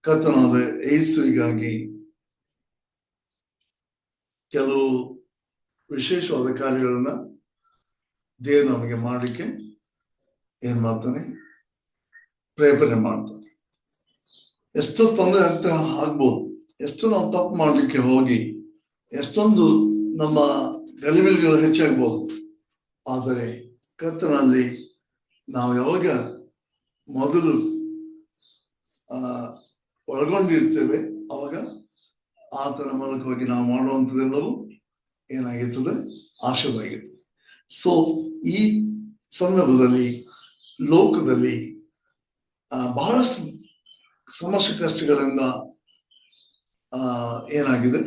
ಕರ್ತನಾದ ಯೇಸುವಿಗಾಗಿ ಕೆಲವು ವಿಶೇಷವಾದ ಕಾರ್ಯಗಳನ್ನ ದೇವರು ನಮಗೆ ಮಾಡಲಿಕ್ಕೆ ಏನ್ ಮಾಡ್ತಾನೆ? ಪ್ರೇರಣೆ ಮಾಡ್ತಾನೆ. ಎಷ್ಟೋ ತೊಂದರೆ ಆಗ್ಬೋದು, ಎಷ್ಟು ನಾವು ತಪ್ಪು ಮಾಡ್ಲಿಕ್ಕೆ ಹೋಗಿ ಎಷ್ಟೊಂದು ನಮ್ಮ ಗಲಿಬಿಲಿಗಳು ಹೆಚ್ಚಾಗ್ಬೋದು. ಆದರೆ ಕರ್ತನಲ್ಲಿ ನಾವು ಯಾವಾಗ ಮೊದಲು ಒಳಗೊಂಡಿರ್ತೇವೆ ಅವಾಗ ಆತನ ಮೂಲಕವಾಗಿ ನಾವು ಮಾಡುವಂಥದ್ದೆಲ್ಲವೂ ಏನಾಗಿರ್ತದೆ? ಆಶೀರ್ವಾದವಾಗಿರ್ತದೆ. ಸೊ ಈ ಸಂದರ್ಭದಲ್ಲಿ ಲೋಕದಲ್ಲಿ ಬಹಳಷ್ಟು ಸಮಸ್ಯೆ ಕಷ್ಟಗಳಿಂದ ಏನಾಗಿದೆ,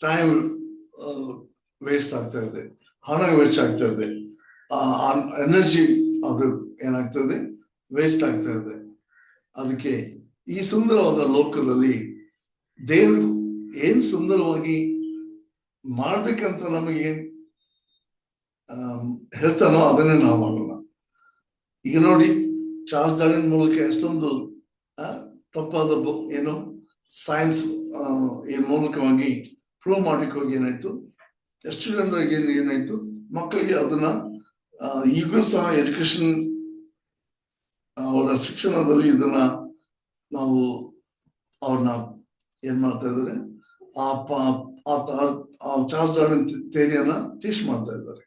ಟೈಮ್ ವೇಸ್ಟ್ ಆಗ್ತಾ ಇದೆ, ಹಣ ವೇಸ್ಟ್ ಆಗ್ತಾ ಇದೆ, ಎನರ್ಜಿ ಅದು ಏನಾಗ್ತದೆ? ವೇಸ್ಟ್ ಆಗ್ತಾ ಇದೆ. ಅದಕ್ಕೆ ಈ ಸುಂದರವಾದ ಲೋಕದಲ್ಲಿ ದೇವರು ಏನ್ ಸುಂದರವಾಗಿ ಮಾಡ್ಬೇಕಂತ ನಮಗೆ ಹೇಳ್ತಾನೋ ಅದನ್ನೇ ನಾವು ಮಾಡೋಣ. ಈಗ ನೋಡಿ, ಚಾರ್ಲ್ಸ್ ಡಾರ್ವಿನ್ ಮೂಲಕ ಎಷ್ಟೊಂದು ತಪ್ಪಾದ ಏನು ಸೈನ್ಸ್ ಈ ಮೂಲಕವಾಗಿ ಪ್ರೂವ್ ಮಾಡ್ಲಿಕ್ಕೆ ಹೋಗಿ ಏನಾಯ್ತು, ಎಷ್ಟು ಜನರಿಗೆ ಏನಾಯ್ತು, ಮಕ್ಕಳಿಗೆ ಅದನ್ನ ಈಗಲೂ ಸಹ ಎಜುಕೇಶನ್ ಅವರ ಶಿಕ್ಷಣದಲ್ಲಿ ಇದನ್ನ ನಾವು ಅವ್ರನ್ನ ಏನ್ ಮಾಡ್ತಾ ಇದ್ದಾರೆ, ಚಾರ್ಲ್ಸ್ ಡಾರ್ವಿನ್ ಥಿಯರಿಯನ್ನ ಟೀಚ್ ಮಾಡ್ತಾ ಇದ್ದಾರೆ.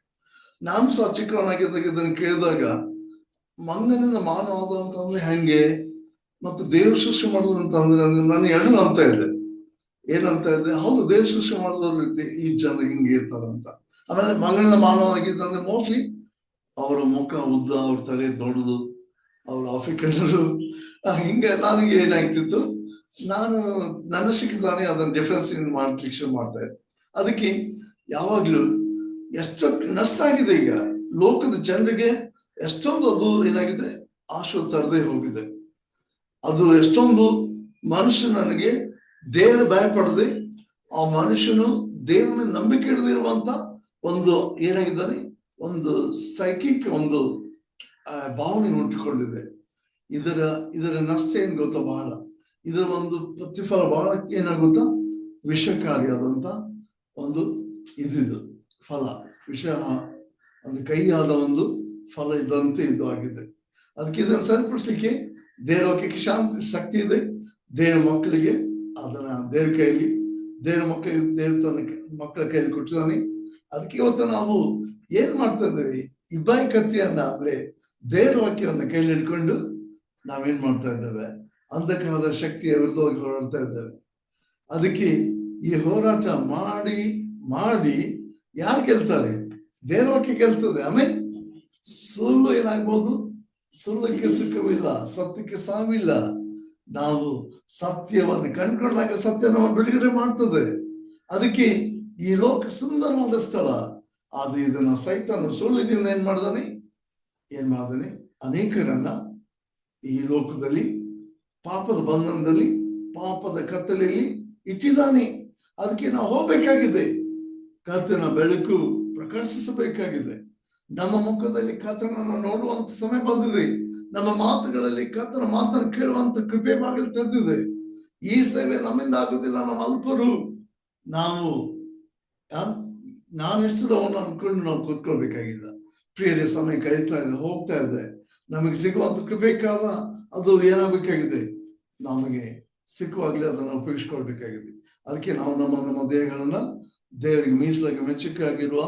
ನಾನು ಸಹ ಚಿಕ್ಕವನಾಗಿದ್ದಾಗ ಇದನ್ನು ಕೇಳಿದಾಗ ಮಂಗನಿಂದ ಮಾನವ ಆದ ಅಂತಂದ್ರೆ ಹೆಂಗೆ, ಮತ್ತು ದೇವ್ರ ಸೃಷ್ಟಿ ಮಾಡೋದು ಅಂತಂದ್ರೆ ನಾನು ಎರಡು ಅಂತ ಇದ್ದೆ. ಏನಂತ ಇದ್ದೆ, ಹೌದು ದೇವ್ರ ಸೃಷ್ಟಿ ಮಾಡೋದ್ರ ರೀತಿ ಈ ಜನರು ಹಿಂಗೆ ಇರ್ತಾರಂತ. ಆಮೇಲೆ ಮಂಗನಿಂದ ಮಾನವ ಆಗಿದ್ದಂದ್ರೆ ಮೋಸ್ಟ್ಲಿ ಅವರ ಮುಖ ಉದ್ದ, ಅವ್ರ ತಲೆ ದೊಡ್ಡದು, ಅವ್ರ ಆಫ್ರಿಕನ್ನರು ಹಿಂಗೆ. ನನಗೆ ಏನಾಗ್ತಿತ್ತು, ನಾನು ನನ್ನ ಶಿಕ್ಷಣದಾನೆ ಅದನ್ನ ಡಿಫ್ರೆನ್ಸ್ ಮಾಡ್ಲಿಕ್ಕೆ ಶುರು ಮಾಡ್ತಾ ಇದ್ದೆ. ಅದಕ್ಕೆ ಯಾವಾಗ್ಲೂ ಎಷ್ಟೋ ನಷ್ಟ ಆಗಿದೆ. ಈಗ ಲೋಕದ ಜನರಿಗೆ ಎಷ್ಟೊಂದು ಅದು ಏನಾಗಿದೆ, ಆಶು ತರದೇ ಹೋಗಿದೆ. ಅದು ಎಷ್ಟೊಂದು ಮನುಷ್ಯ ನನಗೆ ದೇವರ ಭಯಪಡದೆ, ಆ ಮನುಷ್ಯನು ದೇವರ ನಂಬಿಕೆ ಇಡದಿರುವಂತ ಒಂದು ಏನಾಗಿದ್ದಾನೆ, ಒಂದು ಸೈಕಿಕ್ ಒಂದು ಭಾವನೆ ಉಂಟುಕೊಂಡಿದೆ. ಇದರ ನಷ್ಟ ಏನ್ ಗೊತ್ತಾ, ಬಹಳ ಇದರ ಒಂದು ಪ್ರತಿಫಲ ಬಹಳ ಏನಾಗುತ್ತಾ, ವಿಷಕಾರಿಯಾದಂತ ಒಂದು ಇದು ಫಲ, ವಿಷ ಒಂದು ಕೈಯಾದ ಒಂದು ಫಲ ಇದ್ದಂತೆ ಇದು ಆಗಿದೆ. ಅದಕ್ಕೆ ಇದನ್ನು ಸರಿಪಡಿಸ್ಲಿಕ್ಕೆ ದೇವಕ್ಕೆ ಶಾಂತಿ ಶಕ್ತಿ ಇದೆ. ದೇವ್ರ ಮಕ್ಕಳಿಗೆ ಅದನ್ನ ದೇವ್ರ ಕೈಲಿ, ದೇವ್ರ ಮಕ್ಕಳಿಗೆ ದೇವ್ರ ತನ್ನ ಮಕ್ಕಳ ಕೈಲಿ ಕೊಟ್ಟಿದ್ದಾನೆ. ಅದಕ್ಕೆ ಇವತ್ತು ನಾವು ಏನ್ ಮಾಡ್ತಾ ಇದ್ದೇವೆ, ಇಬ್ಬಾಯಿ ಕತ್ತಿಯನ್ನ ಅಂದ್ರೆ ದೇವ್ರ ವಾಕ್ಯವನ್ನ ಕೈಲಿ ಹಿಡ್ಕೊಂಡು ನಾವೇನ್ ಮಾಡ್ತಾ ಇದ್ದೇವೆ, ಅಂಧಕಾರದ ಶಕ್ತಿಯ ವಿರುದ್ಧವಾಗಿ ಹೋರಾಡ್ತಾ ಇದ್ದೇವೆ. ಅದಕ್ಕೆ ಈ ಹೋರಾಟ ಮಾಡಿ ಮಾಡಿ ಯಾರು ಗೆಲ್ತಾರೆ? ದೇವ್ರ ವಾಕ್ಯ ಗೆಲ್ತದೆ. ಆಮೇಲೆ ಸುಳ್ಳು ಏನಾಗ್ಬೋದು, ಸುಳ್ಳಕ್ಕೆ ಸುಖವಿಲ್ಲ, ಸತ್ಯಕ್ಕೆ ಸಾವಿಲ್ಲ. ನಾವು ಸತ್ಯವನ್ನು ಕಂಡುಕೊಂಡಾಗ ಸತ್ಯ ನಮ್ಮ ಬಿಡುಗಡೆ ಮಾಡ್ತದೆ. ಅದಕ್ಕೆ ಈ ಲೋಕ ಸುಂದರವಾದ ಸ್ಥಳ, ಅದು ಇದನ್ನ ಸೈತಾನ ಸುಳ್ಳಿನಿಂದ ಏನ್ ಮಾಡ್ದಾನೆ, ಅನೇಕರನ್ನ ಈ ಲೋಕದಲ್ಲಿ ಪಾಪದ ಬಂಧನದಲ್ಲಿ, ಪಾಪದ ಕತ್ತಲೆಯಲ್ಲಿ ಇಟ್ಟಿದ್ದಾನೆ. ಅದಕ್ಕೆ ನಾವು ಹೋಗ್ಬೇಕಾಗಿದೆ, ಕರ್ತನ ಬೆಳಕು ಪ್ರಕಾಶಿಸಬೇಕಾಗಿದೆ. ನಮ್ಮ ಮುಖದಲ್ಲಿ ಕರ್ತನನ್ನು ನೋಡುವಂತ ಸಮಯ ಬಂದಿದೆ. ನಮ್ಮ ಮಾತುಗಳಲ್ಲಿ ಕರ್ತನ ಮಾತನ್ನು ಕೇಳುವಂತ ಕೃಪೆ ಬಾಗಿಲು ತೆರೆದಿದೆ. ಈ ಸೇವೆ ನಮ್ಮಿಂದ ಆಗುದಿಲ್ಲ, ನಮ್ಮ ಅಲ್ಪರು. ನಾನೆಷ್ಟು ಅವನು ಅನ್ಕೊಂಡು ನಾವು ಕೂತ್ಕೊಳ್ಬೇಕಾಗಿಲ್ಲ. ಪ್ರಿಯರೇ, ಸಮಯ ಕಳೀತಾ ಇದೆ, ಹೋಗ್ತಾ ಇದೆ. ನಮಗೆ ಸಿಗುವಂತ ಕೃಪೆ ಕಾಲ ಅದು ಏನಾಗಬೇಕಾಗಿದೆ, ನಮಗೆ ಸಿಕ್ಕುವಾಗ್ಲೇ ಅದನ್ನು ಉಪಯೋಗಿಸ್ಕೊಳ್ಬೇಕಾಗಿದೆ. ಅದಕ್ಕೆ ನಾವು ನಮ್ಮ ದೇಹಗಳನ್ನ ದೇವರಿಗೆ ಮೀಸಲಾಗಿ ಮೆಚ್ಚುಕಾಗಿರುವ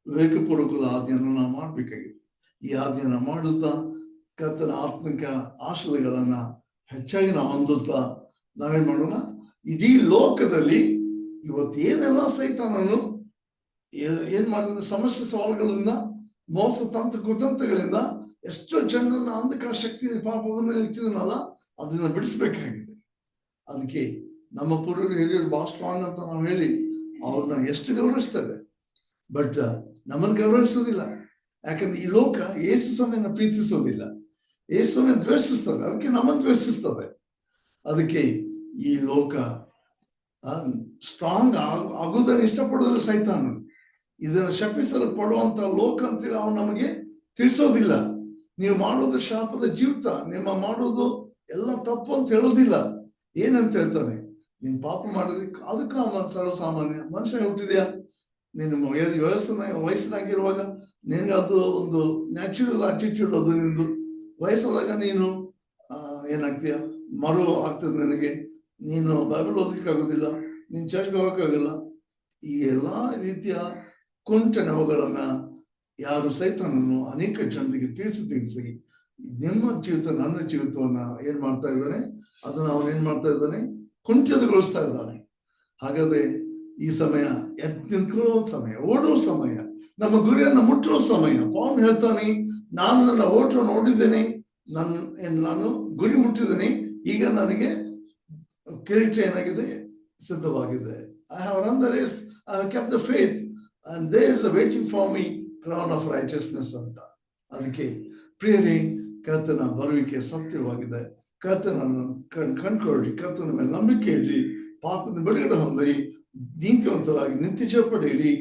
ವಿವೇಕಪೂರ್ವಕದ ಆದಿಯನ್ನು ನಾವು ಮಾಡ್ಬೇಕಾಗಿದೆ. ಈ ಆದಿಯನ್ನ ಮಾಡುತ್ತಾ ಕರ್ತನ ಆತ್ಮಿಕ ಆಶೀರ್ವಾದಗಳನ್ನ ಹೆಚ್ಚಾಗಿ ನಾವು ಹೊಂದುತ್ತಾ ನಾವೇನ್ ಮಾಡೋಣ, ಇಡೀ ಲೋಕದಲ್ಲಿ ಇವತ್ತು ಏನೆಲ್ಲ ಸೈತಾನನು ಏನ್ ಮಾಡಿದ್ರೆ ಸಮಸ್ಯೆ ಸವಾಲುಗಳಿಂದ, ಮೋಸ ತಂತ್ರ ಕುತಂತ್ರಗಳಿಂದ ಎಷ್ಟೋ ಜನರನ್ನ ಅಂಧಕಾರ ಶಕ್ತಿ ಪಾಪವನ್ನು ಇಟ್ಟಿದನಲ್ಲ, ಅದನ್ನ ಬಿಡಿಸ್ಬೇಕಾಗಿದೆ. ಅದಕ್ಕೆ ನಮ್ಮ ಪೂರ್ವರು ಹಿರಿಯರು ಬಹಳ ಸ್ಟ್ರಾಂಗ್ ಅಂತ ನಾವು ಹೇಳಿ ಅವ್ರನ್ನ ಎಷ್ಟು ಗೌರವಿಸ್ತೇವೆ, ಬಟ್ ನಮ್ಮನ್ನು ಗೌರವಿಸೋದಿಲ್ಲ. ಯಾಕಂದ್ರೆ ಈ ಲೋಕ ಯೇಸು ಸ್ವಾಮಿಯನ್ನ ಪ್ರೀತಿಸೋದಿಲ್ಲ, ಯೇಸು ಸ್ವಾಮಿಯನ್ನು ದ್ವೇಷಿಸ್ತದೆ, ಅದಕ್ಕೆ ನಮ್ಮನ್ನು ದ್ವೇಷಿಸ್ತದೆ. ಅದಕ್ಕೆ ಈ ಲೋಕ ಸ್ಟ್ರಾಂಗ್ ಆಗುವುದನ್ನು ಇಷ್ಟಪಡೋದಿಲ್ಲ ಸೈತಾನು. ಇದನ್ನು ಶಪಿಸಲು ಪಡುವಂತ ಲೋಕ ಅಂತೇಳಿ ಅವನು ನಮಗೆ ತಿಳಿಸೋದಿಲ್ಲ. ನೀವು ಮಾಡೋದು ಶಾಪದ ಜೀವಿತ, ನಿಮ್ಮ ಮಾಡೋದು ಎಲ್ಲ ತಪ್ಪು ಅಂತ ಹೇಳೋದಿಲ್ಲ. ಏನಂತ ಹೇಳ್ತಾನೆ, ನೀನ್ ಪಾಪ ಮಾಡೋದಕ್ಕೆ ಅದಕ್ಕೆ ಸರ್ವಸಾಮಾನ್ಯ ಮನುಷ್ಯ ಹುಟ್ಟಿದ್ಯಾ, ನೀನು ವಯಸ್ಸಿನಾಗಿರುವಾಗ ನಿನಗೆ ಅದು ಒಂದು ನ್ಯಾಚುರಲ್ ಆಟಿಟ್ಯೂಡ್, ಅದು ನಿಂದು ವಯಸ್ಸಾದಾಗ ನೀನು ಏನಾಗ್ತೀಯ, ಮರು ಆಗ್ತದೆ ನಿನಗೆ, ನೀನು ಬೈಬಲ್ ಓದಲಿಕ್ಕೆ ಆಗೋದಿಲ್ಲ, ನೀನ್ ಚರ್ಚ್ಗೆ ಹೋಗಕ್ಕಾಗಲ್ಲ. ಈ ಎಲ್ಲಾ ರೀತಿಯ ಕುಂಟನವುಗಳನ್ನ ಯಾರು ಸೈತಾನನ್ನು ಅನೇಕ ಜನರಿಗೆ ತಿಳಿಸಿ ನಿಮ್ಮ ಜೀವಿತ ನನ್ನ ಜೀವಿತವನ್ನ ಏನ್ ಮಾಡ್ತಾ ಇದ್ದಾನೆ, ಅದನ್ನ ಅವನು ಏನ್ ಮಾಡ್ತಾ ಇದ್ದಾನೆ, ಕುಂಠಿತಗೊಳಿಸ್ತಾ ಇದ್ದಾನೆ. ಹಾಗಾದ್ರೆ ಈ ಸಮಯ ಎತ್ತಿಕೊಳ್ಳುವ ಸಮಯ, ಓಡುವ ಸಮಯ, ನಮ್ಮ ಗುರಿಯನ್ನು ಮುಟ್ಟುವ ಸಮಯ. ಪೌಲ್ ಹೇಳ್ತಾನೆ, ನಾನು ನನ್ನ ಓಟವನ್ನು ಓಡಿದ್ದೇನೆ, ನಾನು ಗುರಿ ಮುಟ್ಟಿದ್ದೇನೆ, ಈಗ ನನಗೆ ಕಿರೀಟ ಏನಾಗಿದೆ, ಸಿದ್ಧವಾಗಿದೆ. I have run the race, I have kept the faith, and there is a waiting for me crown of righteousness ಅಂತ. ಅದಕ್ಕೆ ಪ್ರಿಯರೇ, ಕರ್ತನ ಬರುವಿಕೆ ಸತ್ಯವಾಗಿದೆ. ಕರ್ತನನ್ನು ಕಣ್ಕೊಳ್ಳಿ, ಕರ್ತನ ಮೇಲೆ ನಂಬಿಕೆ ಇಡ್ರಿ, ಪಾಪದ ಬಿಡುಗಡೆ ಹೊಂದಿರಿ, ನೀತಿವಂತರಾಗಿ ನಿತ್ಯ ಜೀವ ಪಡೆಯಿರಿ,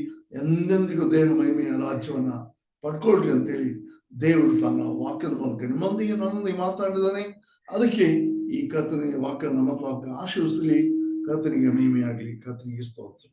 ಎಂದೆಂದಿಗೂ ದೇವರ ಮಹಿಮೆಯ ರಾಜ್ಯವನ್ನ ಪಡ್ಕೊಳ್ರಿ ಅಂತೇಳಿ ದೇವರು ತನ್ನ ವಾಕ್ಯದ ಮೂಲಕ ನಿಮ್ಮೊಂದಿಗೆ ನನ್ನೊಂದಿಗೆ ಮಾತಾಡಿದಾನೆ. ಅದಕ್ಕೆ ಈ ಕರ್ತನಿಗೆ ವಾಕ್ಯ ನಮ್ಮ ಆಶೀರ್ವಿಸಲಿ. ಕರ್ತನಿಗೆ ಮಹಿಮೆಯಾಗಲಿ. ಕರ್ತನಿಗೆ ಸ್ತೋತ್ರ.